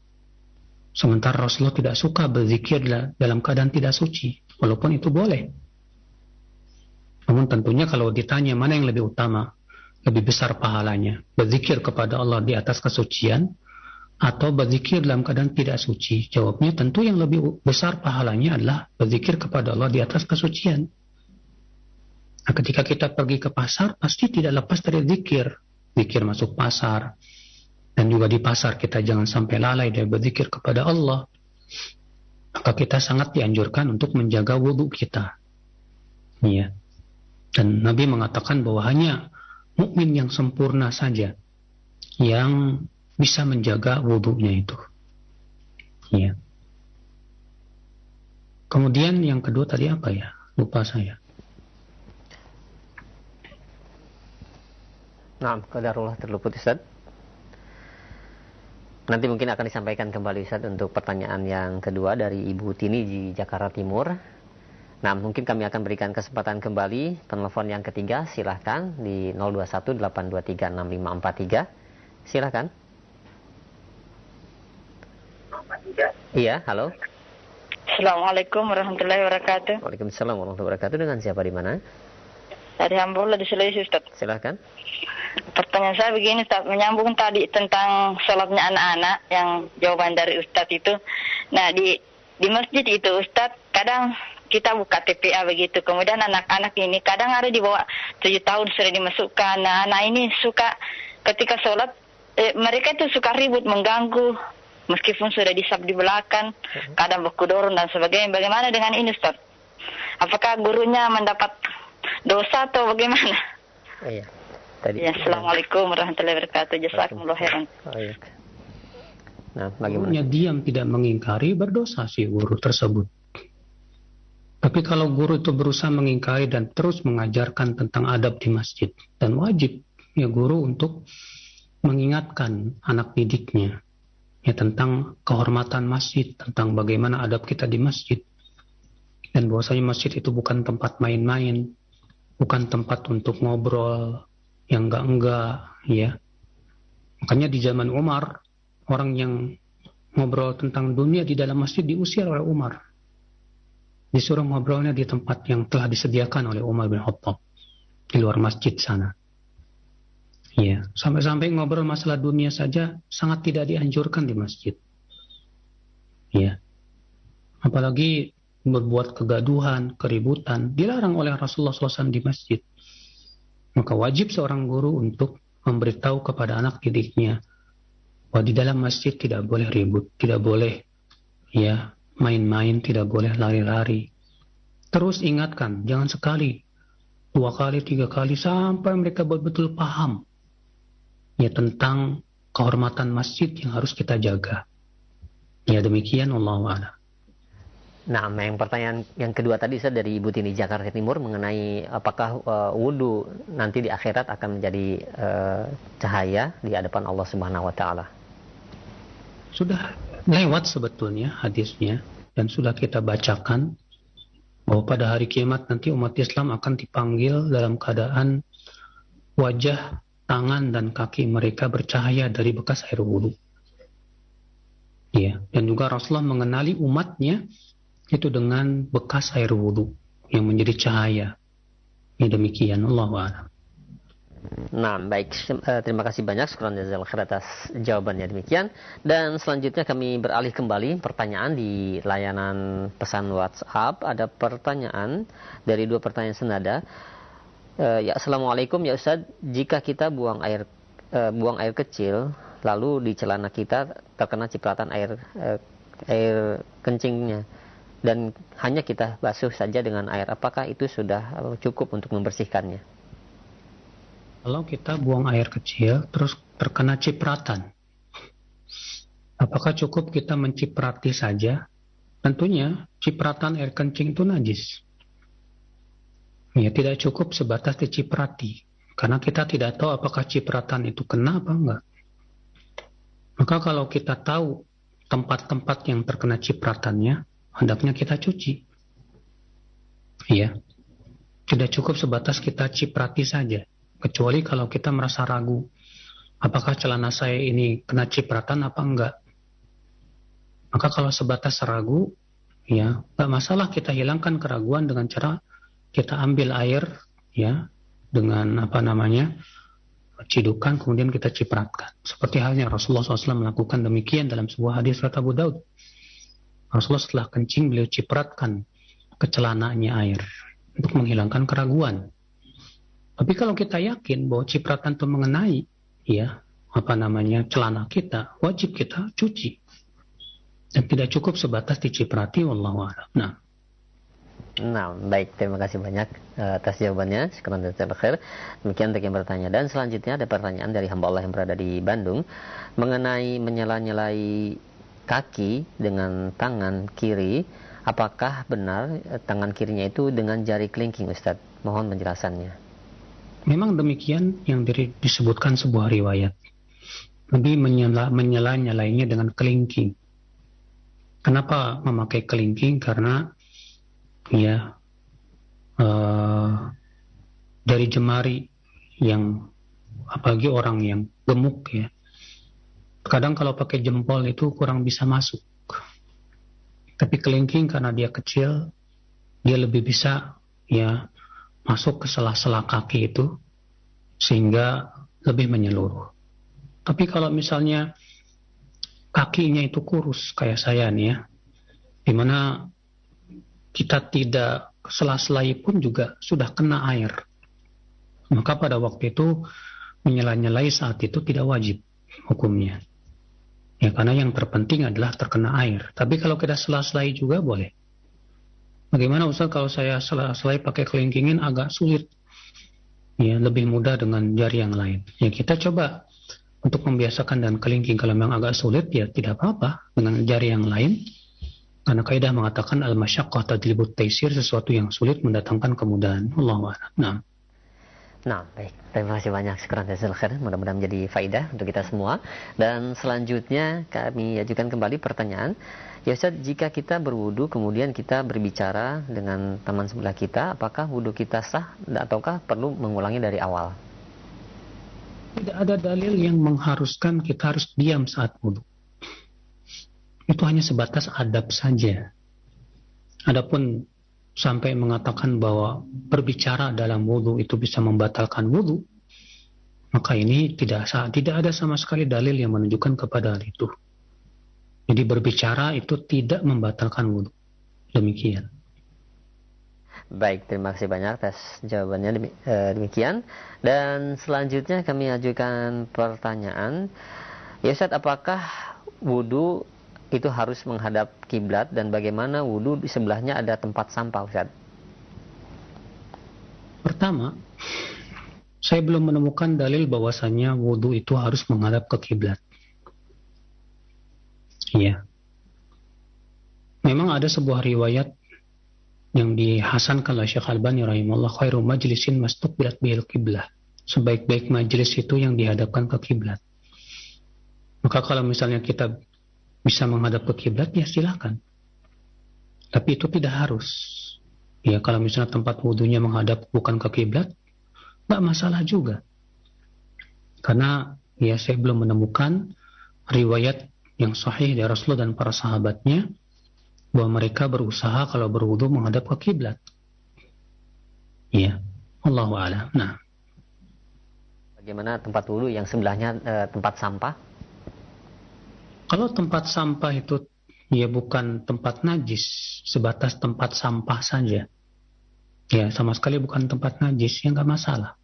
Sementara Rasulullah tidak suka berzikir dalam keadaan tidak suci, walaupun itu boleh. Namun tentunya kalau ditanya mana yang lebih utama, lebih besar pahalanya, berzikir kepada Allah di atas kesucian atau berzikir dalam keadaan tidak suci, jawabnya tentu yang lebih besar pahalanya adalah berzikir kepada Allah di atas kesucian. Nah, ketika kita pergi ke pasar, pasti tidak lepas dari zikir masuk pasar, dan juga di pasar kita jangan sampai lalai dari berzikir kepada Allah. Maka kita sangat dianjurkan untuk menjaga wudu kita. Ya. Dan Nabi mengatakan bahwa hanya mukmin yang sempurna saja yang bisa menjaga wudunya itu. Ya. Kemudian yang kedua tadi apa ya? Lupa saya. Nah, qadarullah terluput Ustaz. Nanti mungkin akan disampaikan kembali Ustaz untuk pertanyaan yang kedua dari Ibu Tini di Jakarta Timur. Nah, mungkin kami akan berikan kesempatan kembali penelpon yang ketiga, silahkan di 0218236543. Silahkan. Iya, halo. Assalamualaikum warahmatullahi wabarakatuh. Waalaikumsalam warahmatullahi wabarakatuh. Dengan siapa di mana? Dari Hamburg, di Sulawesi, Ustaz. Silahkan. Pertanyaan saya begini, Ustaz, menyambung tadi tentang sholatnya anak-anak yang jawaban dari Ustaz itu. Nah, di masjid itu, Ustaz, kadang kita buka TPA begitu. Kemudian anak-anak ini kadang ada di bawah 7 tahun sudah dimasukkan. Nah, anak ini suka ketika sholat, mereka itu suka ribut, mengganggu. Meskipun sudah disab di belakang, kadang beku dorong dan sebagainya. Bagaimana dengan ini, Ustaz? Apakah gurunya mendapat dosa atau bagaimana? Oh, iya. Tadi. Ya, Assalamualaikum warahmatullahi wabarakatuh. Jazakumullah khairan. Oh, iya. Nah, bagaimana? Gurunya diam tidak mengingkari, berdosa si guru tersebut. Tapi kalau guru itu berusaha mengingkari dan terus mengajarkan tentang adab di masjid, dan wajib ya guru untuk mengingatkan anak didiknya ya tentang kehormatan masjid, tentang bagaimana adab kita di masjid. Dan bahwasanya masjid itu bukan tempat main-main, bukan tempat untuk ngobrol yang enggak-enggak, ya. Makanya di zaman Umar, orang yang ngobrol tentang dunia di dalam masjid diusir oleh Umar. Disuruh ngobrolnya di tempat yang telah disediakan oleh Umar bin Khattab, di luar masjid sana. Ya, sampai-sampai ngobrol masalah dunia saja sangat tidak dianjurkan di masjid. Ya. Apalagi berbuat kegaduhan, keributan, dilarang oleh Rasulullah SAW di masjid. Maka wajib seorang guru untuk memberitahu kepada anak didiknya bahwa di dalam masjid tidak boleh ribut, tidak boleh ya main-main, tidak boleh lari-lari. Terus ingatkan, jangan sekali, 2 kali, 3 kali, sampai mereka betul-betul paham ya tentang kehormatan masjid yang harus kita jaga. Ya demikian, Allahu a'lam. Nah, yang pertanyaan yang kedua tadi saya dari Ibu Tini Jakarta Timur mengenai apakah wudu nanti di akhirat akan menjadi cahaya di hadapan Allah Subhanahu wa taala. Sudah lewat sebetulnya hadisnya dan sudah kita bacakan bahwa pada hari kiamat nanti umat Islam akan dipanggil dalam keadaan wajah, tangan dan kaki mereka bercahaya dari bekas air wudu. Ya, dan juga Rasulullah mengenali umatnya itu dengan bekas air wudu yang menjadi cahaya. Ya demikian, Allahu a'lam. Nah, baik, terima kasih banyak syukran jazakallahu khair atas jawabannya demikian. Dan selanjutnya kami beralih kembali pertanyaan di layanan pesan WhatsApp. Ada pertanyaan dari 2 pertanyaan senada. Ya, assalamualaikum ya Ustaz, jika kita buang air kecil lalu di celana kita terkena cipratan air kencingnya dan hanya kita basuh saja dengan air, apakah itu sudah cukup untuk membersihkannya? Kalau kita buang air kecil terus terkena cipratan, apakah cukup kita menciprati saja? Tentunya cipratan air kencing itu najis. Ya, tidak cukup sebatas diciprati, karena kita tidak tahu apakah cipratan itu kena apa enggak. Maka kalau kita tahu tempat-tempat yang terkena cipratannya, hendaknya kita cuci. Ya, tidak cukup sebatas kita ciprati saja. Kecuali kalau kita merasa ragu, apakah celana saya ini kena cipratan apa enggak. Maka kalau sebatas ragu, ya, enggak masalah, kita hilangkan keraguan dengan cara kita ambil air ya dengan cidukan, kemudian kita cipratkan. Seperti halnya Rasulullah SAW melakukan demikian dalam sebuah hadis riwayat Abu Daud. Rasulullah setelah kencing beliau cipratkan ke celananya air untuk menghilangkan keraguan. Tapi kalau kita yakin bahwa cipratan itu mengenai ya celana kita, wajib kita cuci. Dan tidak cukup sebatas diciprati, wallahu a'lam. Nah, baik, terima kasih banyak atas jawabannya. Syukran jazakallahu khair. Demikian untuk yang bertanya. Dan selanjutnya ada pertanyaan dari hamba Allah yang berada di Bandung mengenai menyela-nyelai kaki dengan tangan kiri Apakah benar tangan kirinya itu dengan jari kelingking, Ustaz? Mohon penjelasannya. Memang demikian yang disebutkan sebuah riwayat. Nabi menyela-nyalainya dengan kelingking. Kenapa memakai kelingking? Karena ya dari jemari yang, apalagi orang yang gemuk ya, kadang kalau pakai jempol itu kurang bisa masuk. Tapi kelingking karena dia kecil, dia lebih bisa ya masuk ke sela-sela kaki itu, sehingga lebih menyeluruh. Tapi kalau misalnya kakinya itu kurus kayak saya nih ya, dimana kita tidak sela-selai pun juga sudah kena air, maka pada waktu itu menyela-nyalai saat itu tidak wajib hukumnya. Ya, karena yang terpenting adalah terkena air. Tapi kalau kita sela-selai juga boleh. Bagaimana Ustaz kalau saya sela-selai pakai kelingkingin agak sulit? Ya, lebih mudah dengan jari yang lain. Ya, kita coba untuk membiasakan dengan kelingking. Kalau memang agak sulit, ya tidak apa-apa dengan jari yang lain. Karena kaidah mengatakan al-masyaqqah tajlibut taisir, sesuatu yang sulit mendatangkan kemudahan. Allahu a'lam. Nah, baik. Terima kasih banyak. Syukran jazakallahu khairan. Mudah-mudahan menjadi faidah untuk kita semua. Dan selanjutnya kami ajukan kembali pertanyaan. Ya Ustaz, jika kita berwudu kemudian kita berbicara dengan teman sebelah kita, apakah wudu kita sah ataukah perlu mengulangi dari awal? Tidak ada dalil yang mengharuskan kita harus diam saat wudu. Itu hanya sebatas adab saja. Adapun sampai mengatakan bahwa berbicara dalam wudu itu bisa membatalkan wudu, maka ini tidak ada sama sekali dalil yang menunjukkan kepada hal itu. Jadi berbicara itu tidak membatalkan wudu. Demikian. Baik, terima kasih banyak atas jawabannya demikian. Dan selanjutnya kami ajukan pertanyaan. Ya Ustaz, apakah wudu itu harus menghadap kiblat dan bagaimana wudu di sebelahnya ada tempat sampah, Ustaz? Pertama, saya belum menemukan dalil bahwasanya wudu itu harus menghadap ke kiblat. Iya. Memang ada sebuah riwayat yang dihasankan oleh Syekh Albani rahimahullah, khairu majlisin mastuqbilat bihil qiblah. Sebaik-baik majelis itu yang dihadapkan ke kiblat. Maka kalau misalnya kita bisa menghadap ke kiblat, ya silakan. Tapi itu tidak harus. Ya, kalau misalnya tempat wudunya menghadap bukan ke kiblat, nggak masalah juga. Karena ya saya belum menemukan riwayat yang sahih dari Rasulullah dan para sahabatnya bahwa mereka berusaha kalau berwudu menghadap ke kiblat. Ya, Allahu a'lam. Nah, bagaimana tempat wudu yang sebelahnya tempat sampah? Kalau tempat sampah itu ya bukan tempat najis, sebatas tempat sampah saja. Ya, sama sekali bukan tempat najis, ya nggak masalah.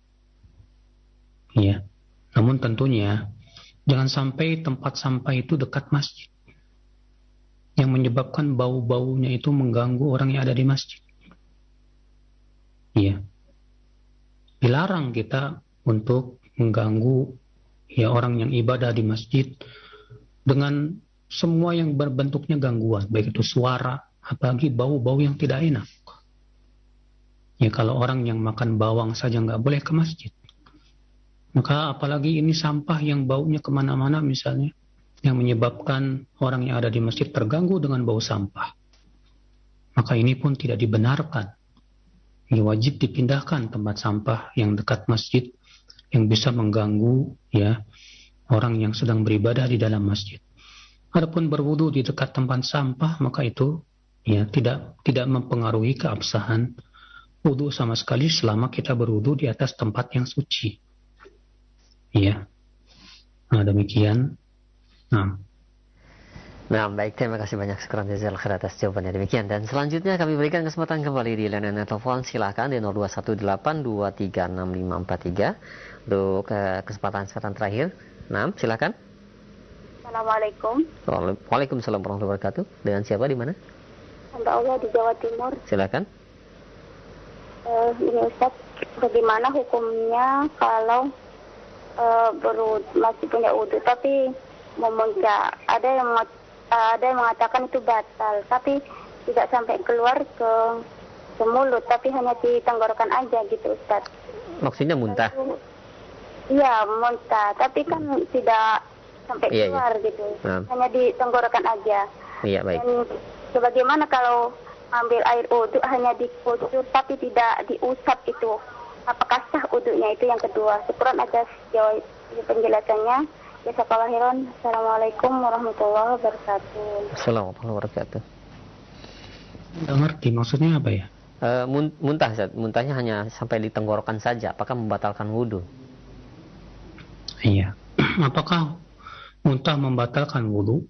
Ya, namun tentunya jangan sampai tempat sampah itu dekat masjid, yang menyebabkan bau-baunya itu mengganggu orang yang ada di masjid. Ya, dilarang kita untuk mengganggu ya orang yang ibadah di masjid dengan semua yang berbentuknya gangguan, baik itu suara, apalagi bau-bau yang tidak enak. Ya kalau orang yang makan bawang saja nggak boleh ke masjid, maka apalagi ini sampah yang baunya kemana-mana misalnya, yang menyebabkan orang yang ada di masjid terganggu dengan bau sampah. Maka ini pun tidak dibenarkan. Ya, wajib dipindahkan tempat sampah yang dekat masjid, yang bisa mengganggu ya orang yang sedang beribadah di dalam masjid. Adapun berwudu di dekat tempat sampah, maka itu ya tidak mempengaruhi keabsahan wudu sama sekali selama kita berwudu di atas tempat yang suci. Ya. Nah, demikian. Nah, baik, terima kasih banyak. Syukran jazakallahu khairan atas jawabannya demikian. Dan selanjutnya kami berikan kesempatan kembali di layanan telepon. Silakan di 0218236543 untuk kesempatan terakhir. Nah, silakan. Assalamualaikum. Waalaikumsalam warahmatullahi wabarakatuh. Dengan siapa di mana? Hamba Allah di Jawa Timur. Silakan. Ini Ustaz, bagaimana hukumnya kalau masih punya wudu tapi memuncak? Ada yang mengatakan itu batal, tapi tidak sampai keluar ke mulut, tapi hanya di tenggorokan aja gitu Ustaz. Maksudnya muntah? Iya, muntah, tapi kan tidak sampai keluar gitu, hanya di tenggorokan aja. Iya, baik. Dan bagaimana kalau ambil air wudhu hanya dikucur tapi tidak diusap itu? Apakah sah wudhunya? Itu yang kedua. Syukran atas jawab penjelasannya. Jazakallahu khairan. Assalamualaikum warahmatullahi wabarakatuh. Assalamualaikum warahmatullahi wabarakatuh. Nggak ngerti maksudnya apa ya? Muntah, Ustaz. Muntahnya hanya sampai di tenggorokan saja. Apakah membatalkan wudhu? Iya. Apakah muntah membatalkan wudhu?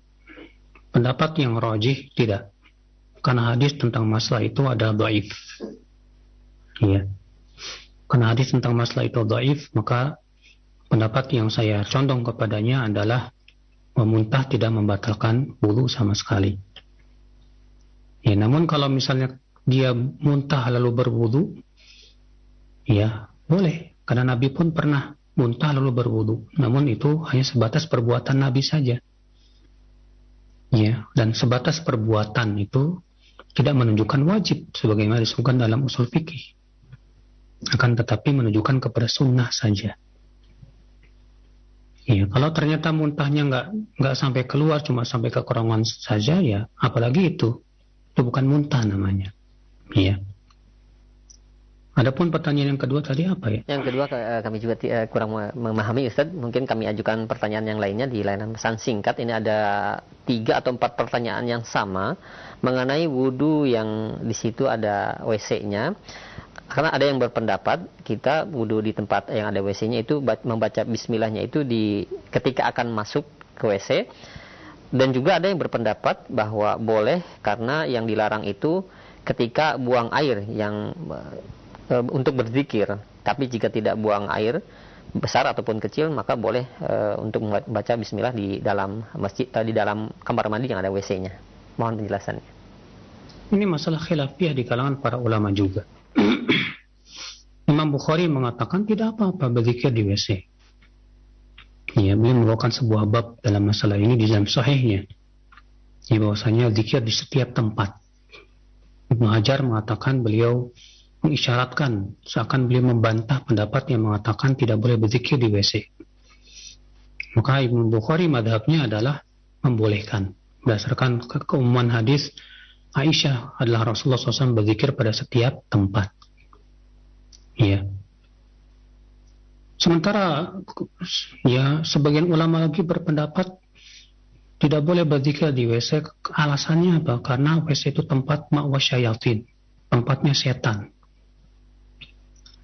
Pendapat yang rajih tidak. Karena hadis tentang masalah itu ada dhaif. Iya. Karena hadis tentang masalah itu dhaif, maka pendapat yang saya condong kepadanya adalah memuntah tidak membatalkan wudhu sama sekali. Ya, namun kalau misalnya dia muntah lalu berwudhu, ya boleh. Karena Nabi pun pernah muntah lalu berwudhu. Namun itu hanya sebatas perbuatan Nabi saja. Ya, dan sebatas perbuatan itu tidak menunjukkan wajib sebagaimana disebutkan dalam usul fikih. Akan tetapi menunjukkan kepada sunnah saja. Ya, kalau ternyata muntahnya nggak sampai keluar, cuma sampai ke kerongkongan saja, ya apalagi itu bukan muntah namanya. Ya. Adapun pertanyaan yang kedua tadi apa ya? Yang kedua kami juga kurang memahami Ustaz. Mungkin kami ajukan pertanyaan yang lainnya di layanan pesan singkat. Ini ada 3 atau 4 pertanyaan yang sama mengenai wudhu yang di situ ada WC-nya. Karena ada yang berpendapat kita wudhu di tempat yang ada WC-nya itu membaca bismillahnya itu ketika akan masuk ke WC. Dan juga ada yang berpendapat bahwa boleh karena yang dilarang itu ketika buang air yang untuk berzikir. Tapi jika tidak buang air besar ataupun kecil, maka boleh untuk membaca bismillah di dalam masjid, di dalam kamar mandi yang ada WC-nya. Mohon penjelasannya. Ini masalah khilafiyah di kalangan para ulama juga. Imam Bukhari mengatakan tidak apa-apa berzikir di WC. Ya, beliau membawakan sebuah bab dalam masalah ini di dalam sahihnya. Ya, bahwasanya zikir di setiap tempat. Ibnu Hajar mengatakan beliau mengisyaratkan seakan beliau membantah pendapat yang mengatakan tidak boleh berzikir di WC. Maka Imam Bukhari madhabnya adalah membolehkan berdasarkan keumuman hadis Aisyah adalah Rasulullah SAW berzikir pada setiap tempat. Ya. Sementara ya sebagian ulama lagi berpendapat tidak boleh berzikir di WC. Alasannya apa? Karena WC itu tempat ma'wa syayatin, tempatnya setan.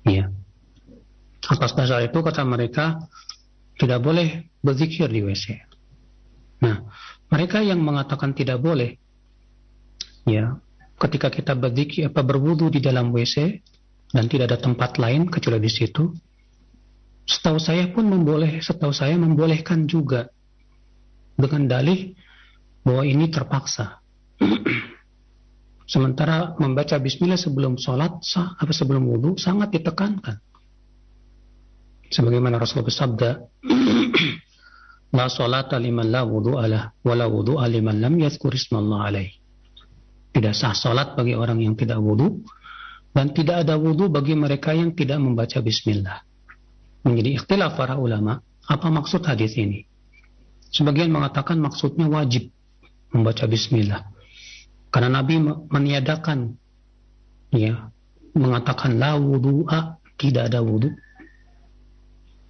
Ya. Atas dasar itu kata mereka tidak boleh berzikir di WC. Nah, mereka yang mengatakan tidak boleh, ya, ketika kita berzikir berwudu di dalam WC dan tidak ada tempat lain kecuali di situ, setahu saya membolehkan juga dengan dalih bahwa ini terpaksa. Sementara membaca bismillah sebelum sholat, sebelum wudu sangat ditekankan. Sebagaimana Rasulullah bersabda, la sholata liman la wudu'a lah, wa la wudu'a liman lam yadhkur ismallah alaih. Tidak sah sholat bagi orang yang tidak wudu, dan tidak ada wudu bagi mereka yang tidak membaca bismillah. Menjadi ikhtilaf para ulama, apa maksud hadis ini? Sebagian mengatakan maksudnya wajib membaca bismillah. Karena Nabi meniadakan, ya, mengatakan la wudu'a, tidak ada wudu.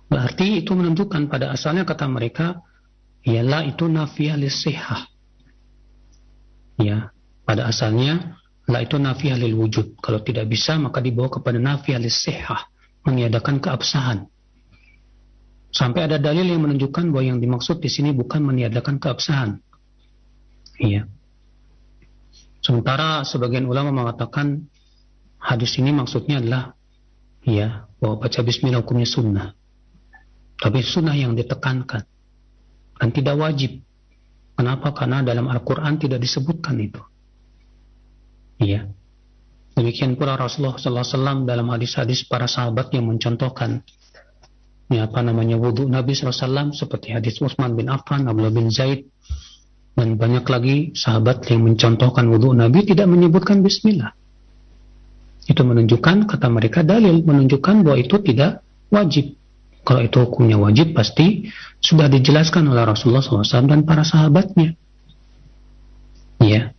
Berarti itu menunjukkan pada asalnya kata mereka, ya la itu nafiyah lis-sihhah. Ya, pada asalnya la itu nafiyah lil wujud. Kalau tidak bisa maka dibawa kepada nafiyah lis-sihhah, meniadakan keabsahan. Sampai ada dalil yang menunjukkan bahwa yang dimaksud di sini bukan meniadakan keabsahan. Iya. Sementara sebagian ulama mengatakan hadis ini maksudnya adalah ya bahwa baca bismillah hukumnya sunnah. Tapi sunnah yang ditekankan dan tidak wajib. Kenapa? Karena dalam Al-Quran tidak disebutkan itu. Iya. Demikian pula Rasulullah SAW dalam hadis-hadis para sahabat yang mencontohkan wudu Nabi SAW seperti hadis Utsman bin Affan, Abdullah bin Zaid, Dan banyak lagi sahabat yang mencontohkan wudhu Nabi tidak menyebutkan bismillah. Itu menunjukkan, kata mereka, dalil menunjukkan bahwa itu tidak wajib. Kalau itu hukumnya wajib, pasti sudah dijelaskan oleh Rasulullah SAW dan para sahabatnya. Ya.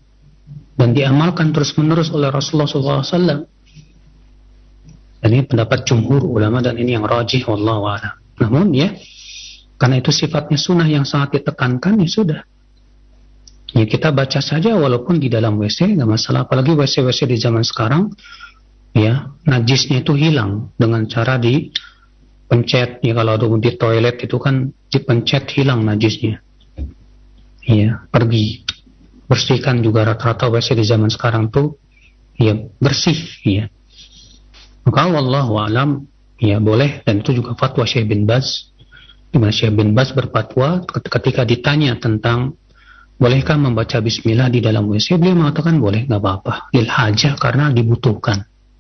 Dan diamalkan terus-menerus oleh Rasulullah SAW. Dan ini pendapat jumhur ulama dan ini yang rajih, wallahu a'lam. Namun ya, karena itu sifatnya sunnah yang sangat ditekankan, ya sudah. Ya kita baca saja walaupun di dalam WC, nggak masalah. Apalagi WC-WC di zaman sekarang, ya najisnya itu hilang dengan cara dipencet. Ya kalau di toilet itu kan dipencet hilang najisnya. Ya pergi. Bersihkan juga rata-rata WC di zaman sekarang tuh ya bersih. Ya. Maka wallahu a'lam, ya boleh, dan itu juga fatwa Syekh bin Baz. Di mana Syekh bin Baz berfatwa ketika ditanya tentang bolehkah membaca bismillah di dalam WC, beliau mengatakan boleh, nggak apa-apa, lil hajah, karena dibutuhkan.